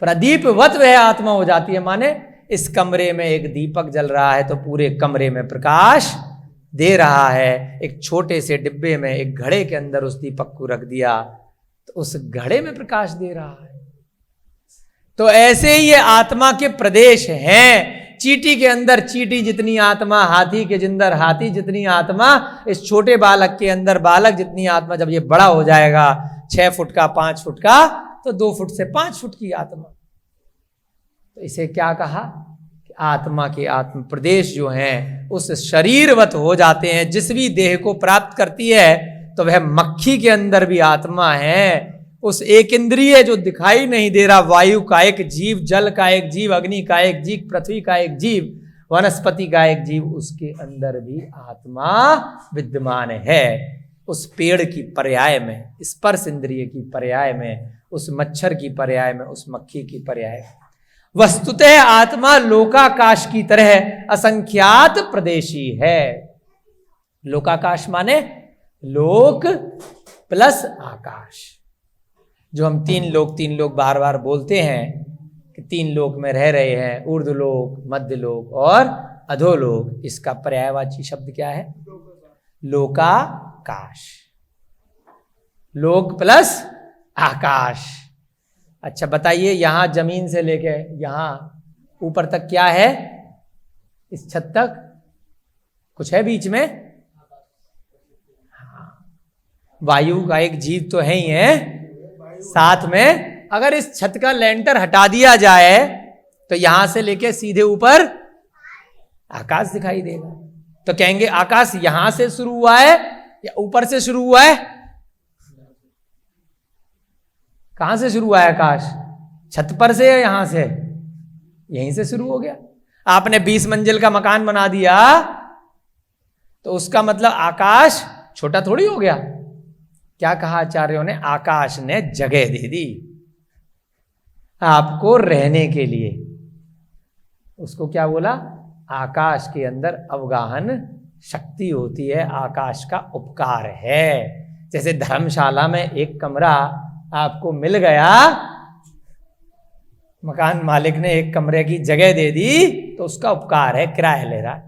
प्रदीपवत वह आत्मा हो जाती है, माने इस कमरे में एक दीपक जल रहा है तो पूरे कमरे में प्रकाश दे रहा है। एक छोटे से डिब्बे में एक घड़े के अंदर उस दीपक को रख दिया तो उस घड़े में प्रकाश दे रहा है। तो ऐसे ही ये आत्मा के प्रदेश हैं। चींटी के अंदर चींटी जितनी आत्मा, हाथी के अंदर हाथी जितनी आत्मा, इस छोटे बालक के अंदर बालक जितनी आत्मा। जब ये बड़ा हो जाएगा 6 फुट का, 5 फुट का, तो 2 फुट से 5 फुट की आत्मा। तो इसे क्या कहा कि आत्मा के आत्म प्रदेश जो हैं उस शरीरवत हो जाते हैं। जिस भी देह को प्राप्त करती है तो वह मक्खी के अंदर भी आत्मा है। उस एक इंद्रिय जो दिखाई नहीं दे रहा, वायु का एक जीव, जल का एक जीव, अग्नि का एक जीव, पृथ्वी का एक जीव, वनस्पति का एक जीव, उसके अंदर भी आत्मा विद्यमान है। उस पेड़ की पर्याय में, स्पर्श इंद्रिय की पर्याय में, उस मच्छर की पर्याय में, उस मक्खी की पर्याय में। वस्तुतः आत्मा लोकाकाश की तरह असंख्यात प्रदेशी है। लोकाकाश माने लोक प्लस आकाश। जो हम तीन लोक बार बार बोलते हैं कि 3 लोक में रह रहे हैं, ऊर्ध्वलोक, मध्यलोक और अधोलोक। इसका पर्यायवाची शब्द क्या है? लोकाकाश। लोक प्लस आकाश। अच्छा बताइए, यहां जमीन से लेके यहां ऊपर तक क्या है? इस छत तक कुछ है बीच में? हाँ, वायु का एक जीव तो है ही है। साथ में अगर इस छत का लेंटर हटा दिया जाए तो यहां से लेके सीधे ऊपर आकाश दिखाई देगा। तो कहेंगे आकाश यहां से शुरू हुआ है या ऊपर से शुरू हुआ है? कहां से शुरू हुआ है आकाश? छत पर से या यहां से? यहीं से शुरू हो गया। आपने 20 मंजिल का मकान बना दिया तो उसका मतलब आकाश छोटा थोड़ी हो गया। क्या कहा आचार्यों ने? आकाश ने जगह दे दी आपको रहने के लिए। उसको क्या बोला? आकाश के अंदर अवगाहन शक्ति होती है, आकाश का उपकार है। जैसे धर्मशाला में एक कमरा आपको मिल गया, मकान मालिक ने एक कमरे की जगह दे दी तो उसका उपकार है, किराया ले रहा।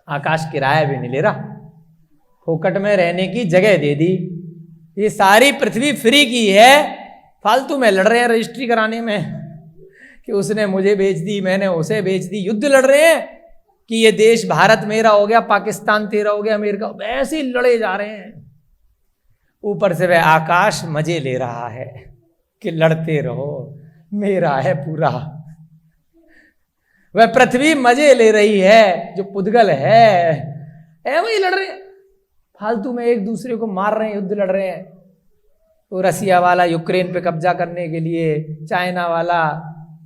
आकाश किराया भी नहीं ले रहा, फोकट में रहने की जगह दे दी। ये सारी पृथ्वी फ्री की है, फालतू में लड़ रहे हैं रजिस्ट्री कराने में कि उसने मुझे बेच दी, मैंने उसे बेच दी। युद्ध लड़ रहे हैं कि ये देश भारत मेरा हो गया, पाकिस्तान तेरा हो गया, अमेरिका, ऐसे ही लड़े जा रहे हैं। ऊपर से वह आकाश मजे ले रहा है कि लड़ते रहो, मेरा है पूरा। वह पृथ्वी मजे ले रही है, जो पुद्गल है वही लड़ रहे हैं, फालतू में एक दूसरे को मार रहे हैं, युद्ध लड़ रहे हैं। तो रसिया वाला यूक्रेन पे कब्जा करने के लिए, चाइना वाला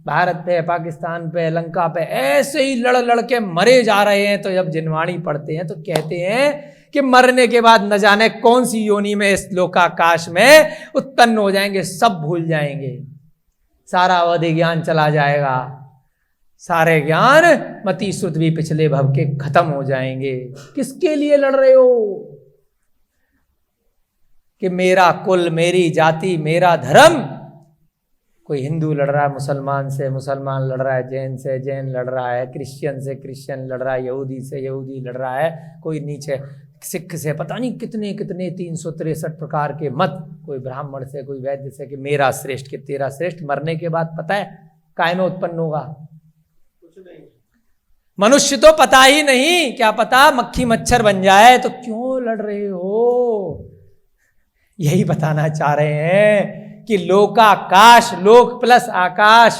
भारत पे, पाकिस्तान पे, लंका पे, ऐसे ही लड़ लड़ के मरे जा रहे हैं। तो जब जिनवाणी पढ़ते हैं तो कहते हैं कि मरने के बाद न जाने कौन सी योनि में इस लोकाकाश में उत्पन्न हो जाएंगे, सब भूल जाएंगे, सारा अवधि ज्ञान चला जाएगा, सारे ज्ञान मति श्रुत भी पिछले भव के खत्म हो जाएंगे। किसके लिए लड़ रहे हो कि मेरा कुल, मेरी जाति, मेरा धर्म? कोई हिंदू लड़ रहा है मुसलमान से, मुसलमान लड़ रहा है जैन से, जैन लड़ रहा है क्रिश्चियन से, क्रिश्चियन लड़ रहा है यहूदी से, यहूदी लड़ रहा है कोई नीचे सिख से, पता नहीं कितने कितने 363 प्रकार के मत, कोई ब्राह्मण से, कोई वैद्य से, कि मेरा श्रेष्ठ कि तेरा श्रेष्ठ। मरने के बाद पता है काय में उत्पन्न होगा? कुछ नहीं। मनुष्य तो पता ही नहीं, क्या पता मक्खी मच्छर बन जाए। तो क्यों लड़ रहे हो? यही बताना चाह रहे हैं कि लोकाकाश, लोक प्लस आकाश,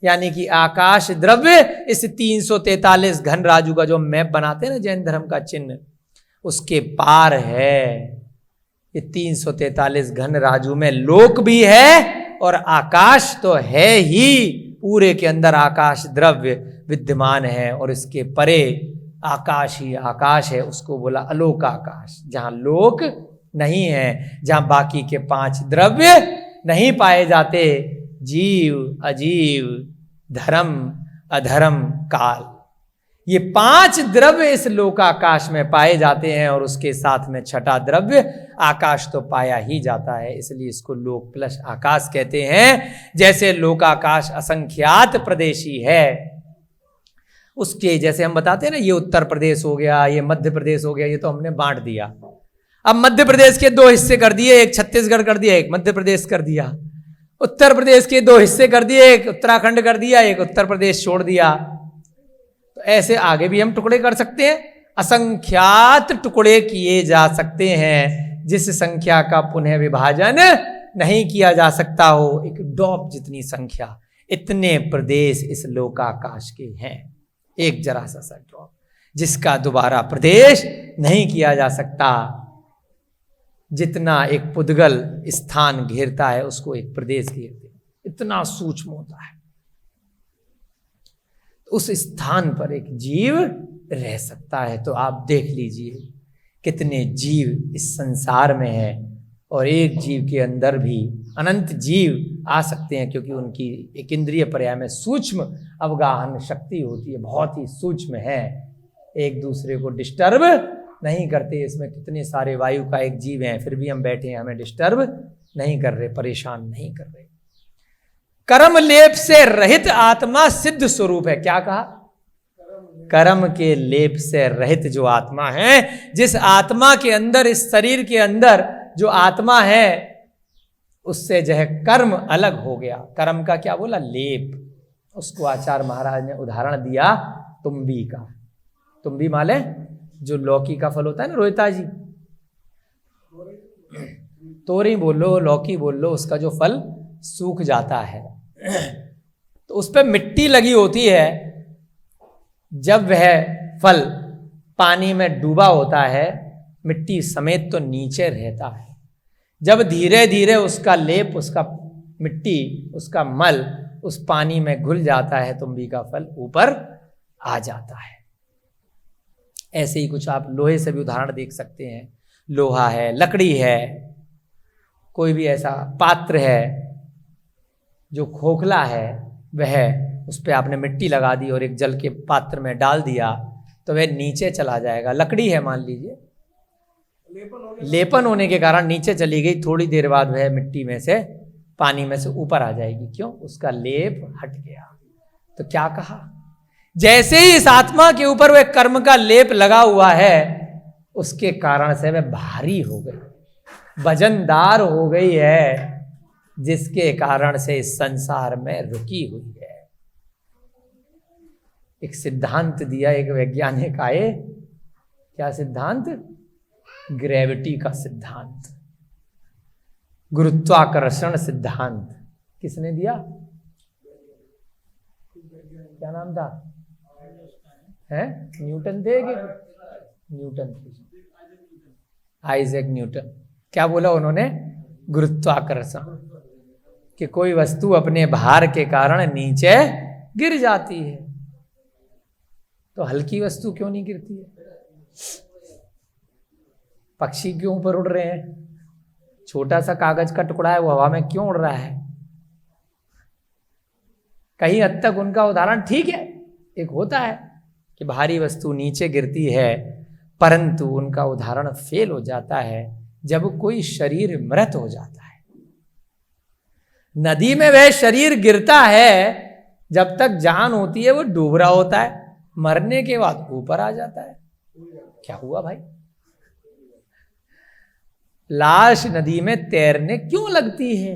यानी कि आकाश द्रव्य इस 343 घन राजू का जो मैप बनाते हैं ना जैन धर्म का चिन्ह, उसके पार है। ये 343 घन राजू में लोक भी है और आकाश तो है ही, पूरे के अंदर आकाश द्रव्य विद्यमान है और इसके परे आकाश ही आकाश है। उसको बोला अलोक आकाश, जहां लोक नहीं है, जहां बाकी के 5 द्रव्य नहीं पाए जाते, जीव, अजीव, धर्म, अधर्म, काल, ये 5 द्रव्य इस लोकाकाश में पाए जाते हैं और उसके साथ में छठा द्रव्य आकाश तो पाया ही जाता है, इसलिए इसको लोक प्लस आकाश कहते हैं। जैसे लोकाकाश असंख्यात प्रदेशी है, उसके जैसे हम बताते हैं ना, ये उत्तर प्रदेश हो गया, ये मध्य प्रदेश हो गया, ये तो हमने बांट दिया। अब मध्य प्रदेश के 2 हिस्से कर दिए, एक छत्तीसगढ़ कर दिया, एक मध्य प्रदेश कर दिया। उत्तर प्रदेश के 2 हिस्से कर दिए, एक उत्तराखंड कर दिया, एक उत्तर प्रदेश छोड़ दिया। तो ऐसे आगे भी हम टुकड़े कर सकते हैं, असंख्यात टुकड़े किए जा सकते हैं, जिस संख्या का पुनः विभाजन नहीं किया जा सकता हो। एक ड्रॉप जितनी संख्या, इतने प्रदेश इस लोकाकाश के हैं, एक जरा सा ड्रॉप जिसका दोबारा प्रदेश नहीं किया जा सकता। जितना एक पुद्गल स्थान घेरता है उसको एक प्रदेश घेरते हैं, इतना सूक्ष्म होता है। उस स्थान पर एक जीव रह सकता है। तो आप देख लीजिए कितने जीव इस संसार में है, और एक जीव के अंदर भी अनंत जीव आ सकते हैं, क्योंकि उनकी एक इंद्रिय पर्याय में सूक्ष्म अवगाहन शक्ति होती है, बहुत ही सूक्ष्म है, एक दूसरे को डिस्टर्ब नहीं करते। इसमें कितने सारे वायु का एक जीव हैं, फिर भी हम बैठे हैं, हमें डिस्टर्ब नहीं कर रहे, परेशान नहीं कर रहे। कर्म लेप से रहित आत्मा सिद्ध स्वरूप है। क्या कहा? कर्म के लेप से रहित जो आत्मा है, जिस आत्मा के अंदर, इस शरीर के अंदर जो आत्मा है, उससे जो है कर्म अलग हो गया। कर्म का क्या बोला? लेप। उसको आचार्य महाराज ने उदाहरण दिया तुम्बी का। तुम्बी माले जो लौकी का फल होता है ना, रोहिता जी, तोरी बोल लो, लौकी बोल लो, उसका जो फल सूख जाता है तो उस पर मिट्टी लगी होती है। जब वह फल पानी में डूबा होता है, मिट्टी समेत तो नीचे रहता है। जब धीरे धीरे उसका लेप, उसका मिट्टी, उसका मल उस पानी में घुल जाता है, तुम्बी का फल ऊपर आ जाता है। ऐसे ही कुछ आप लोहे से भी उदाहरण देख सकते हैं। लोहा है, लकड़ी है, कोई भी ऐसा पात्र है जो खोखला है, वह उस पर आपने मिट्टी लगा दी और एक जल के पात्र में डाल दिया तो वह नीचे चला जाएगा। लकड़ी है मान लीजिए, लेपन होने के कारण नीचे चली गई, थोड़ी देर बाद वह मिट्टी में से, पानी में से ऊपर आ जाएगी। क्यों? उसका लेप हट गया। तो क्या कहा? जैसे ही इस आत्मा के ऊपर वह कर्म का लेप लगा हुआ है, उसके कारण से वह भारी हो गई, वजनदार हो गई है, जिसके कारण से इस संसार में रुकी हुई है। एक सिद्धांत दिया एक वैज्ञानिक आए, क्या सिद्धांत? ग्रेविटी का सिद्धांत, गुरुत्वाकर्षण सिद्धांत। किसने दिया? क्या नाम था? है न्यूटन थे कि न्यूटन थे? Isaac Newton. क्या बोला उन्होंने? गुरुत्वाकर्षण, कि कोई वस्तु अपने भार के कारण नीचे गिर जाती है, तो हल्की वस्तु क्यों नहीं गिरती है? पक्षी क्यों ऊपर उड़ रहे हैं? छोटा सा कागज का टुकड़ा है, वो हवा में क्यों उड़ रहा है? कहीं हद तक उनका उदाहरण ठीक है, एक होता है कि भारी वस्तु नीचे गिरती है, परंतु उनका उदाहरण फेल हो जाता है जब कोई शरीर मृत हो जाता है। नदी में वह शरीर गिरता है, जब तक जान होती है वो डूब रहा होता है, मरने के बाद ऊपर आ जाता है। क्या हुआ भाई? लाश नदी में तैरने क्यों लगती है?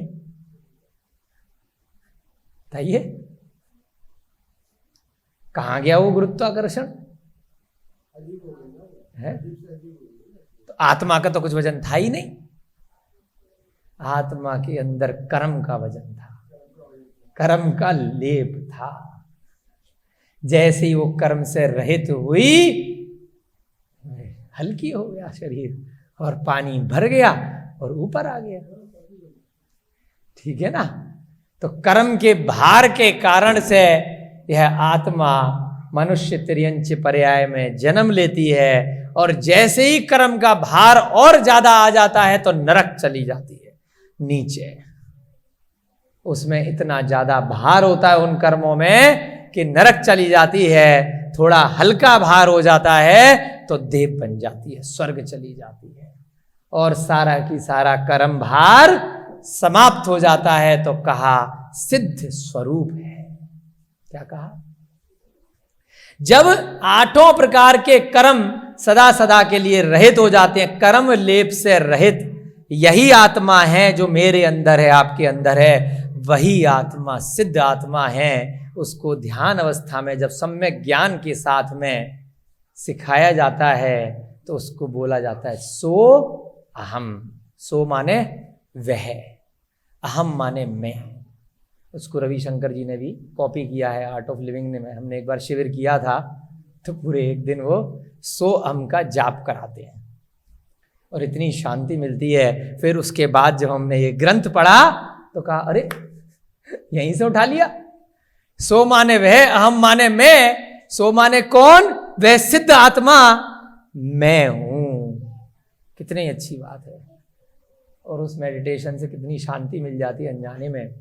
बताइए, कहां गया वो गुरुत्वाकर्षण है? तो आत्मा का तो कुछ वजन था ही नहीं। आत्मा के अंदर कर्म का वजन था, कर्म का लेप था। जैसे ही वो कर्म से रहित हुई, हल्की हो गया शरीर और पानी भर गया और ऊपर आ गया। ठीक है ना? तो कर्म के भार के कारण से यह आत्मा मनुष्य तिर्यंच पर्याय में जन्म लेती है, और जैसे ही कर्म का भार और ज्यादा आ जाता है तो नरक चली जाती है नीचे। उसमें इतना ज्यादा भार होता है उन कर्मों में कि नरक चली जाती है। थोड़ा हल्का भार हो जाता है तो देव बन जाती है, स्वर्ग चली जाती है, और सारा की सारा कर्म भार समाप्त हो जाता है। तो कहा सिद्ध स्वरूप है। क्या कहा? जब आठों प्रकार के कर्म सदा सदा के लिए रहित हो जाते हैं, कर्म लेप से रहित, यही आत्मा है जो मेरे अंदर है, आपके अंदर है, वही आत्मा सिद्ध आत्मा है। उसको ध्यान अवस्था में जब सम्यक ज्ञान के साथ में सिखाया जाता है तो उसको बोला जाता है सो अहम। सो माने वह, अहम माने मैं। उसको रविशंकर जी ने भी कॉपी किया है आर्ट ऑफ लिविंग में। हमने एक बार शिविर किया था तो पूरे एक दिन वो सो अहम का जाप कराते हैं और इतनी शांति मिलती है। फिर उसके बाद जब हमने ये ग्रंथ पढ़ा तो कहा अरे यहीं से उठा लिया। सो माने वह, अहम माने मैं। सो माने कौन? वह सिद्ध आत्मा मैं हूं। कितनी अच्छी बात है। और उस मेडिटेशन से कितनी शांति मिल जाती है अनजाने में।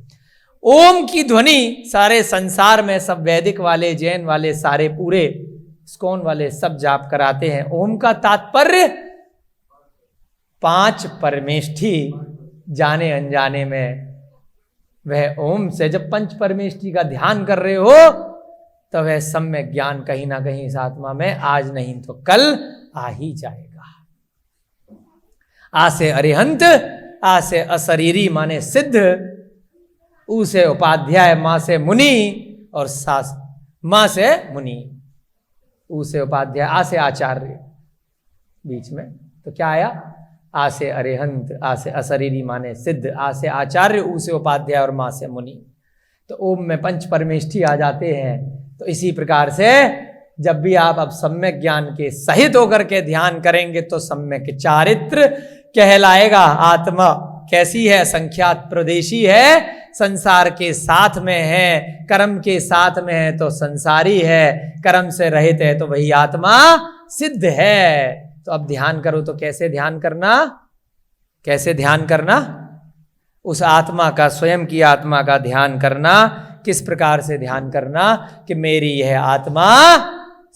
ओम की ध्वनि सारे संसार में सब वैदिक वाले, जैन वाले, सारे पूरे स्कोन वाले सब जाप कराते हैं। ओम का तात्पर्य 5 परमेष्ठी जाने अनजाने में। वह ओम से जब 5 परमेष्ठी का ध्यान कर रहे हो तो वह सम्यक ज्ञान कहीं ना कहीं इस आत्मा में आज नहीं तो कल आ ही जाएगा। आ से अरिहंत, आ से अशरीरी माने सिद्ध, ऊ से उपाध्याय, मां से मुनि, और सास मां से मुनि, ऊ से उपाध्याय, आ से आचार्य बीच में। तो क्या आया? आ से अरिहंत, आ से अशरीरी माने सिद्ध, आ से आचार्य, ऊ से उपाध्याय और मां से मुनि। तो ओम में 5 परमेष्ठी आ जाते हैं। तो इसी प्रकार से जब भी आप अब सम्यक ज्ञान के सहित होकर के ध्यान करेंगे तो सम्यक चारित्र कहलाएगा। आत्मा कैसी है? संख्यात प्रदेशी है, संसार के साथ में है, कर्म के साथ में है तो संसारी है, कर्म से रहित है तो वही आत्मा सिद्ध है। तो अब ध्यान करो तो कैसे ध्यान करना? कैसे ध्यान करना? उस आत्मा का, स्वयं की आत्मा का ध्यान करना। किस प्रकार से ध्यान करना? कि मेरी यह आत्मा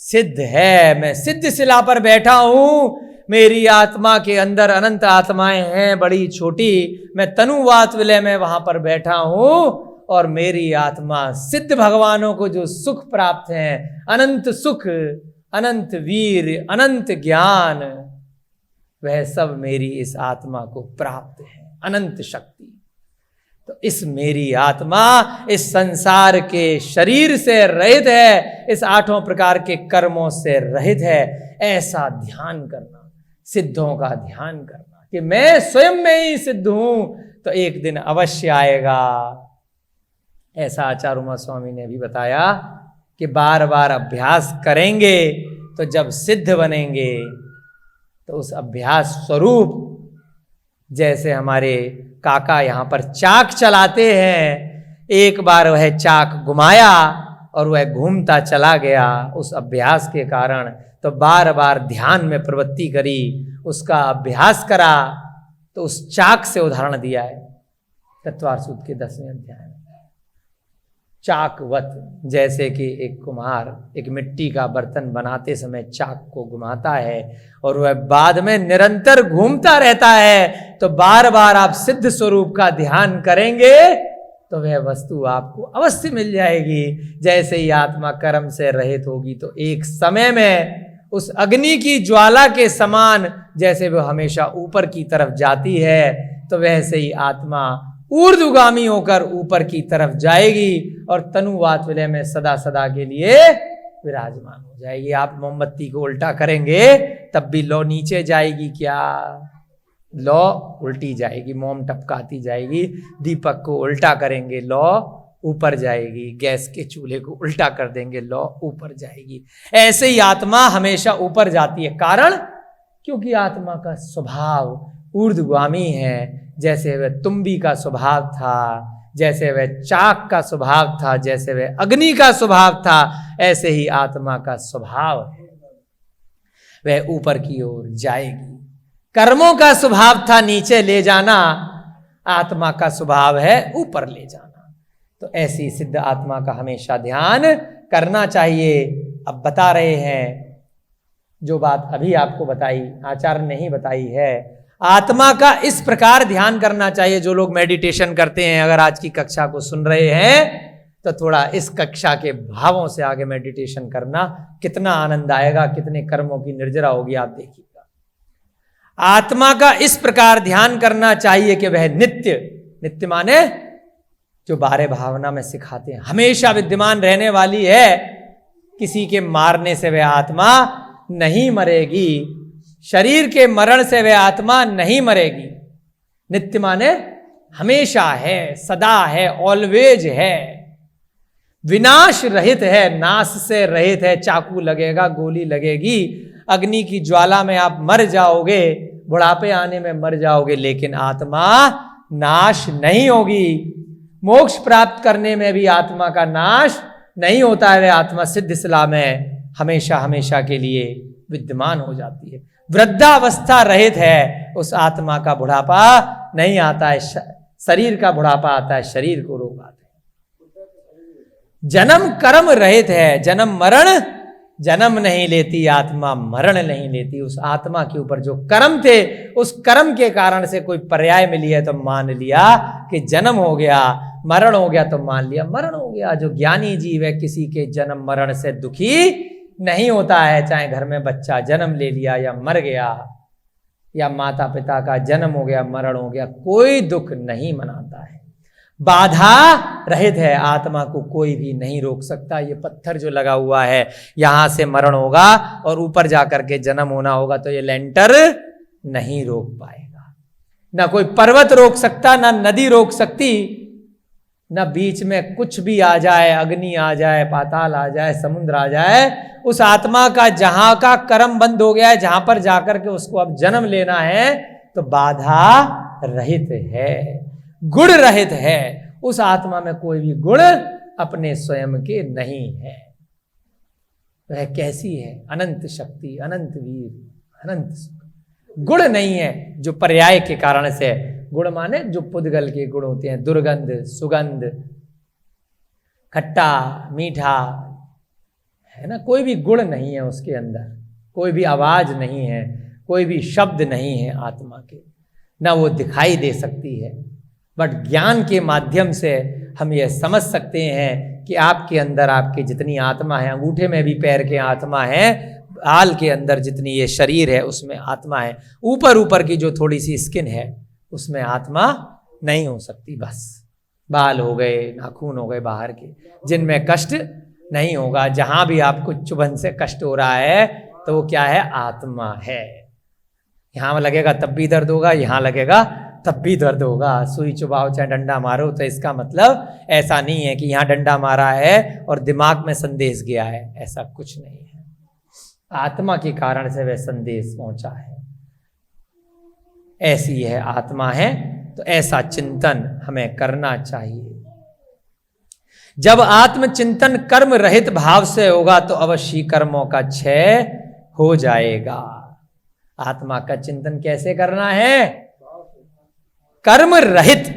सिद्ध है, मैं सिद्ध शिला पर बैठा हूं, मेरी आत्मा के अंदर अनंत आत्माएं हैं, बड़ी छोटी, मैं तनुवात विलय में वहां पर बैठा हूं, और मेरी आत्मा सिद्ध भगवानों को जो सुख प्राप्त है, अनंत सुख, अनंत वीर, अनंत ज्ञान, वह सब मेरी इस आत्मा को प्राप्त है, अनंत शक्ति। तो इस मेरी आत्मा इस संसार के शरीर से रहित है, इस 8 प्रकार के कर्मों से रहित है। ऐसा ध्यान करना, सिद्धों का ध्यान करना कि मैं स्वयं में ही सिद्ध हूं, तो एक दिन अवश्य आएगा। ऐसा आचार्य उमा स्वामी ने भी बताया कि बार बार अभ्यास करेंगे तो जब सिद्ध बनेंगे तो उस अभ्यास स्वरूप, जैसे हमारे काका यहां पर चाक चलाते हैं, एक बार वह चाक घुमाया और वह घूमता चला गया उस अभ्यास के कारण, तो बार बार ध्यान में प्रवृत्ति करी, उसका अभ्यास करा, तो उस चाक से उदाहरण दिया है तत्वार सूत्र के 10वें अध्याय में। चाकवत, जैसे कि एक कुम्हार एक मिट्टी का बर्तन बनाते समय चाक को घुमाता है और वह बाद में निरंतर घूमता रहता है, तो बार बार आप सिद्ध स्वरूप का ध्यान करेंगे तो वह वस्तु आपको अवश्य मिल जाएगी। जैसे ही आत्मा कर्म से रहित होगी तो एक समय में उस अग्नि की ज्वाला के समान जैसे वह हमेशा ऊपर की तरफ जाती है, तो वैसे ही आत्मा ऊर्ध्वगामी होकर ऊपर की तरफ जाएगी और तनुवात विलय में सदा सदा के लिए विराजमान हो जाएगी। आप मोमबत्ती को उल्टा करेंगे तब भी लौ नीचे जाएगी क्या? लौ उल्टी जाएगी, मोम टपकाती जाएगी। दीपक को उल्टा करेंगे लौ ऊपर जाएगी, गैस के चूल्हे को उल्टा कर देंगे लौ ऊपर जाएगी। ऐसे ही आत्मा हमेशा ऊपर जाती है। कारण, क्योंकि आत्मा का स्वभाव ऊर्ध्वगामी है। जैसे वह तुम्बी का स्वभाव था, जैसे वह चाक का स्वभाव था, जैसे वह अग्नि का स्वभाव था, ऐसे ही आत्मा का स्वभाव है, वह ऊपर की ओर जाएगी। कर्मों का स्वभाव था नीचे ले जाना, आत्मा का स्वभाव है ऊपर ले जाना। तो ऐसी सिद्ध आत्मा का हमेशा ध्यान करना चाहिए। अब बता रहे हैं जो बात अभी आपको बताई, आचार्य ने ही बताई है। आत्मा का इस प्रकार ध्यान करना चाहिए। जो लोग मेडिटेशन करते हैं, अगर आज की कक्षा को सुन रहे हैं तो थोड़ा इस कक्षा के भावों से आगे मेडिटेशन करना, कितना आनंद आएगा, कितने कर्मों की निर्जरा होगी आप देखिएगा। आत्मा का इस प्रकार ध्यान करना चाहिए कि वह नित्य, नित्य माने जो बारे भावना में सिखाते हैं, हमेशा विद्यमान रहने वाली है। किसी के मारने से वह आत्मा नहीं मरेगी, शरीर के मरण से वह आत्मा नहीं मरेगी। नित्य माने हमेशा है, सदा है, ऑलवेज है, विनाश रहित है, नाश से रहित है। चाकू लगेगा, गोली लगेगी, अग्नि की ज्वाला में आप मर जाओगे, बुढ़ापे आने में मर जाओगे, लेकिन आत्मा नाश नहीं होगी। मोक्ष प्राप्त करने में भी आत्मा का नाश नहीं होता है। वह आत्मा सिद्ध सिला में हमेशा हमेशा के लिए विद्यमान हो जाती है। वृद्धावस्था रहित है, उस आत्मा का बुढ़ापा नहीं आता है। शरीर का बुढ़ापा आता है, शरीर को रोग आते हैं। जन्म कर्म रहित है, जन्म मरण जन्म नहीं लेती आत्मा, मरण नहीं लेती। उस आत्मा के ऊपर जो कर्म थे, उस कर्म के कारण से कोई पर्याय मिली है तो मान लिया कि जन्म हो गया, मरण हो गया तो मान लिया मरण हो गया। जो ज्ञानी जीव है किसी के जन्म मरण से दुखी नहीं होता है, चाहे घर में बच्चा जन्म ले लिया या मर गया, या माता पिता का जन्म हो गया मरण हो गया, कोई दुख नहीं मनाता है। बाधा रहित है, आत्मा को कोई भी नहीं रोक सकता। ये पत्थर जो लगा हुआ है, यहां से मरण होगा और ऊपर जाकर के जन्म होना होगा, तो ये लेंटर नहीं रोक पाएगा। ना कोई पर्वत रोक सकता, ना नदी रोक सकती, ना बीच में कुछ भी आ जाए, अग्नि आ जाए, पाताल आ जाए, समुद्र आ जाए। उस आत्मा का जहां का कर्म बंद हो गया है, जहां पर जाकर के उसको अब जन्म लेना है, तो बाधा रहित है, गुण रहित है। उस आत्मा में कोई भी गुण अपने स्वयं के नहीं है। वह कैसी है? अनंत शक्ति, अनंत वीर, अनंत सुख। गुण नहीं है जो पर्याय के कारण से। गुण माने जो पुद्गल के गुण होते हैं, दुर्गंध, सुगंध, खट्टा, मीठा, है ना। कोई भी गुण नहीं है उसके अंदर, कोई भी आवाज नहीं है, कोई भी शब्द नहीं है आत्मा के, ना वो दिखाई दे सकती है। बट ज्ञान के माध्यम से हम यह समझ सकते हैं कि आपके अंदर आपकी जितनी आत्मा है, अंगूठे में भी पैर के आत्मा है, हाल के अंदर जितनी ये शरीर है उसमें आत्मा है, ऊपर ऊपर की जो थोड़ी सी स्किन है उसमें आत्मा नहीं हो सकती। बस बाल हो गए, नाखून हो गए बाहर के, जिनमें कष्ट नहीं होगा। जहां भी आपको चुभन से कष्ट हो रहा है तो वो क्या है? आत्मा है। यहां लगेगा तब भी दर्द होगा, यहां लगेगा तब भी दर्द होगा। सुई चुभाओ चाहे डंडा मारो, तो इसका मतलब ऐसा नहीं है कि यहां डंडा मारा है और दिमाग में संदेश गया है, ऐसा कुछ नहीं है। आत्मा के कारण से वह संदेश पहुंचा है। ऐसी है आत्मा है, तो ऐसा चिंतन हमें करना चाहिए। जब आत्मचिंतन कर्म रहित भाव से होगा तो अवश्य कर्मों का क्षय हो जाएगा। आत्मा का चिंतन कैसे करना है? कर्म रहित।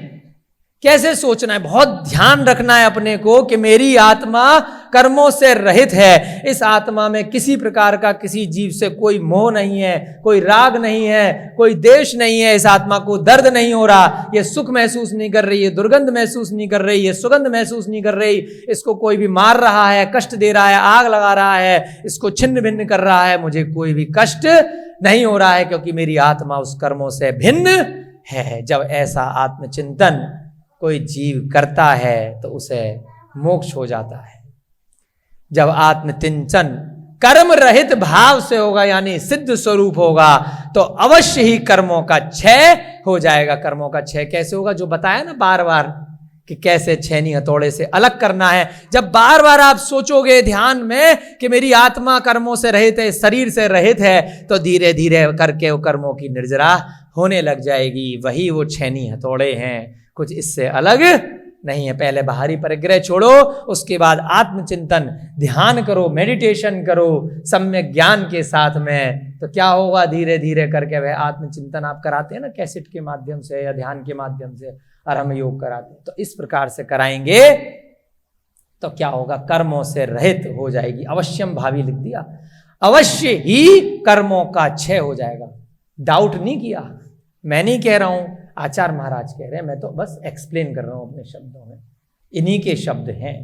कैसे सोचना है? बहुत ध्यान रखना है अपने को कि मेरी आत्मा कर्मों से रहित है। इस आत्मा में किसी प्रकार का किसी जीव से कोई मोह नहीं है, कोई राग नहीं है, कोई द्वेष नहीं है। इस आत्मा को दर्द नहीं हो रहा, ये सुख महसूस नहीं कर रही है, दुर्गंध महसूस नहीं कर रही है, सुगंध महसूस नहीं कर रही। इसको कोई भी मार रहा है, कष्ट दे रहा है, आग लगा रहा है, इसको छिन्न भिन्न कर रहा है, मुझे कोई भी कष्ट नहीं हो रहा है, क्योंकि मेरी आत्मा उस कर्मों से भिन्न है। जब ऐसा आत्मचिंतन कोई जीव करता है तो उसे मोक्ष हो जाता है। जब आत्मचिंतन कर्म रहित भाव से होगा, यानी सिद्ध स्वरूप होगा, तो अवश्य ही कर्मों का क्षय हो जाएगा। कर्मों का क्षय कैसे होगा? जो बताया ना बार बार कि कैसे छेनी हथौड़े से अलग करना है। जब बार बार आप सोचोगे ध्यान में कि मेरी आत्मा कर्मों से रहित है, शरीर से रहित है, तो धीरे धीरे करके वो कर्मों की निर्जरा होने लग जाएगी। वही वो छेनी हथौड़े हैं, कुछ इससे अलग नहीं है। पहले बाहरी परिग्रह छोड़ो, उसके बाद आत्मचिंतन ध्यान करो, मेडिटेशन करो सम्यक ज्ञान के साथ में, तो क्या होगा? धीरे धीरे करके वह आत्मचिंतन आप कराते हैं ना कैसेट के माध्यम से या ध्यान के माध्यम से, और हम योग कराते हैं, तो इस प्रकार से कराएंगे तो क्या होगा? कर्मों से रहित हो जाएगी। अवश्यम भावी लिख दिया, अवश्य ही कर्मों का क्षय हो जाएगा। डाउट नहीं किया, मैं नहीं कह रहा हूं, आचार्य महाराज कह रहे हैं, मैं तो बस एक्सप्लेन कर रहा हूं अपने शब्दों में, इन्हीं के शब्द हैं।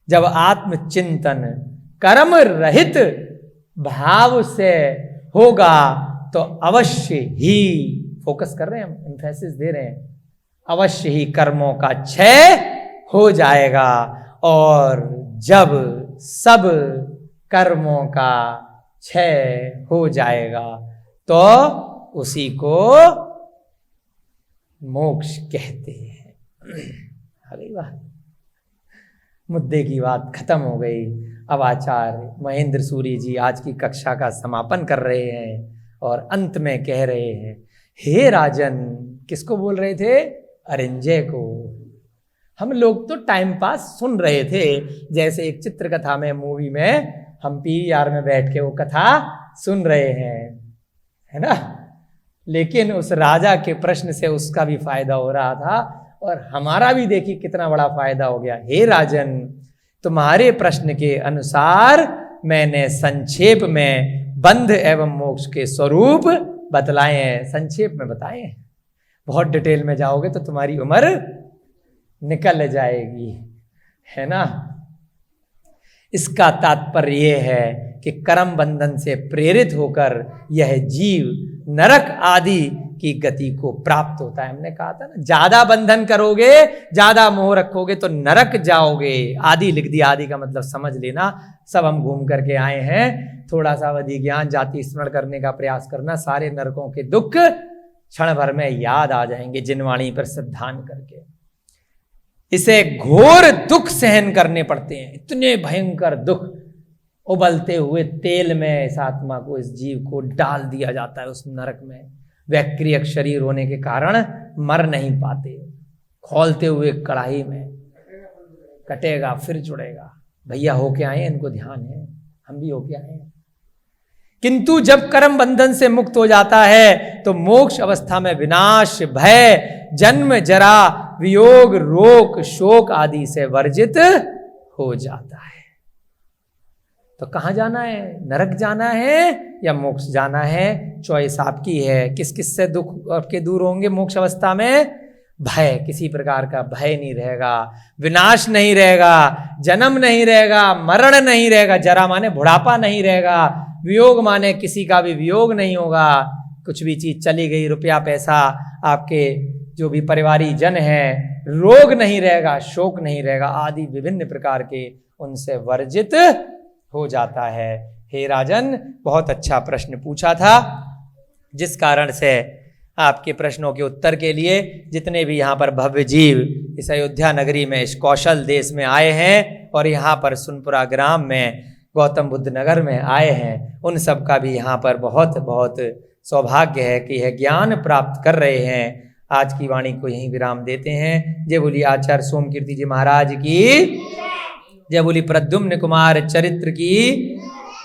जब आत्मचिंतन कर्म रहित भाव से होगा तो अवश्य ही, फोकस कर रहे हैं हम, एम्फेसिस दे रहे हैं, अवश्य ही कर्मों का क्षय हो जाएगा। और जब सब कर्मों का क्षय हो जाएगा तो उसी को मोक्ष कहते हैं। अरे वाह, मुद्दे की बात खत्म हो गई। अब आचार्य महेंद्र सूरी जी आज की कक्षा का समापन कर रहे हैं और अंत में कह रहे हैं, हे राजन, किसको बोल रहे थे? अरिंजय को। हम लोग तो टाइम पास सुन रहे थे, जैसे एक चित्र कथा में, मूवी में हम पीवीआर में बैठ के वो कथा सुन रहे हैं, है ना। लेकिन उस राजा के प्रश्न से उसका भी फायदा हो रहा था और हमारा भी देखिए कितना बड़ा फायदा हो गया। हे राजन, तुम्हारे प्रश्न के अनुसार मैंने संक्षेप में बंध एवं मोक्ष के स्वरूप बतलाए हैं, संक्षेप में बताए हैं। बहुत डिटेल में जाओगे तो तुम्हारी उम्र निकल जाएगी, है ना। इसका तात्पर्य यह है कि कर्म बंधन से प्रेरित होकर यह जीव नरक आदि की गति को प्राप्त होता है। हमने कहा था ना, ज्यादा बंधन करोगे, ज्यादा मोह रखोगे तो नरक जाओगे। आदि लिख दिया, आदि का मतलब समझ लेना। सब हम घूम करके आए हैं, थोड़ा सा अवधि ज्ञान जाति स्मरण करने का प्रयास करना, सारे नरकों के दुख क्षण भर में याद आ जाएंगे जिनवाणी पर श्रद्धान करके। इसे घोर दुख सहन करने पड़ते हैं, इतने भयंकर दुख। उबलते हुए तेल में इस आत्मा को, इस जीव को डाल दिया जाता है उस नरक में। वैक्रियक शरीर होने के कारण मर नहीं पाते। खौलते हुए कढ़ाई में कटेगा, फिर जुड़ेगा। भैया होके आए, इनको ध्यान है, हम भी होके आए हैं। किंतु जब कर्म बंधन से मुक्त हो जाता है तो मोक्ष अवस्था में विनाश, भय, जन्म, जरा, वियोग, रोग, शोक आदि से वर्जित हो जाता है। तो कहां जाना है? नरक जाना है या मोक्ष जाना है? चॉइस आपकी है। किस किस से दुख आपके दूर होंगे मोक्ष अवस्था में? भय, किसी प्रकार का भय नहीं रहेगा, विनाश नहीं रहेगा, जन्म नहीं रहेगा, मरण नहीं रहेगा, जरा माने बुढ़ापा नहीं रहेगा, वियोग माने किसी का भी वियोग नहीं होगा। कुछ भी चीज चली गई, रुपया पैसा, आपके जो भी परिवारी जन हैं, रोग नहीं रहेगा, शोक नहीं रहेगा, आदि विभिन्न प्रकार के उनसे वर्जित हो जाता है। हे राजन, बहुत अच्छा प्रश्न पूछा था, जिस कारण से आपके प्रश्नों के उत्तर के लिए जितने भी यहाँ पर भव्य जीव इस अयोध्या नगरी में, इस कौशल देश में आए हैं और यहाँ पर सुनपुरा ग्राम में, गौतम बुद्ध नगर में आए हैं, उन सब का भी यहाँ पर बहुत बहुत सौभाग्य है कि यह ज्ञान प्राप्त कर रहे हैं। आज की वाणी को यहीं विराम देते हैं। जय बोली आचार्य सोमकीर्ति जी महाराज की, जय बोली प्रद्युम्न कुमार चरित्र की,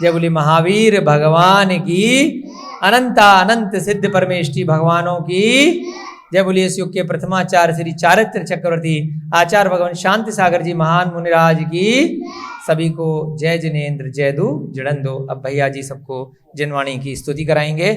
जय बोली महावीर भगवान की, अनंता अनंत सिद्ध परमेष्टि भगवानों की, जय बोली इस युग के प्रथमाचार्य श्री चारित्र चक्रवर्ती आचार्य भगवान शांति सागर जी महान मुनिराज की। सभी को जय जिनेन्द्र जय दू जड़न दो। अब भैया जी सबको जनवाणी की स्तुति कराएंगे।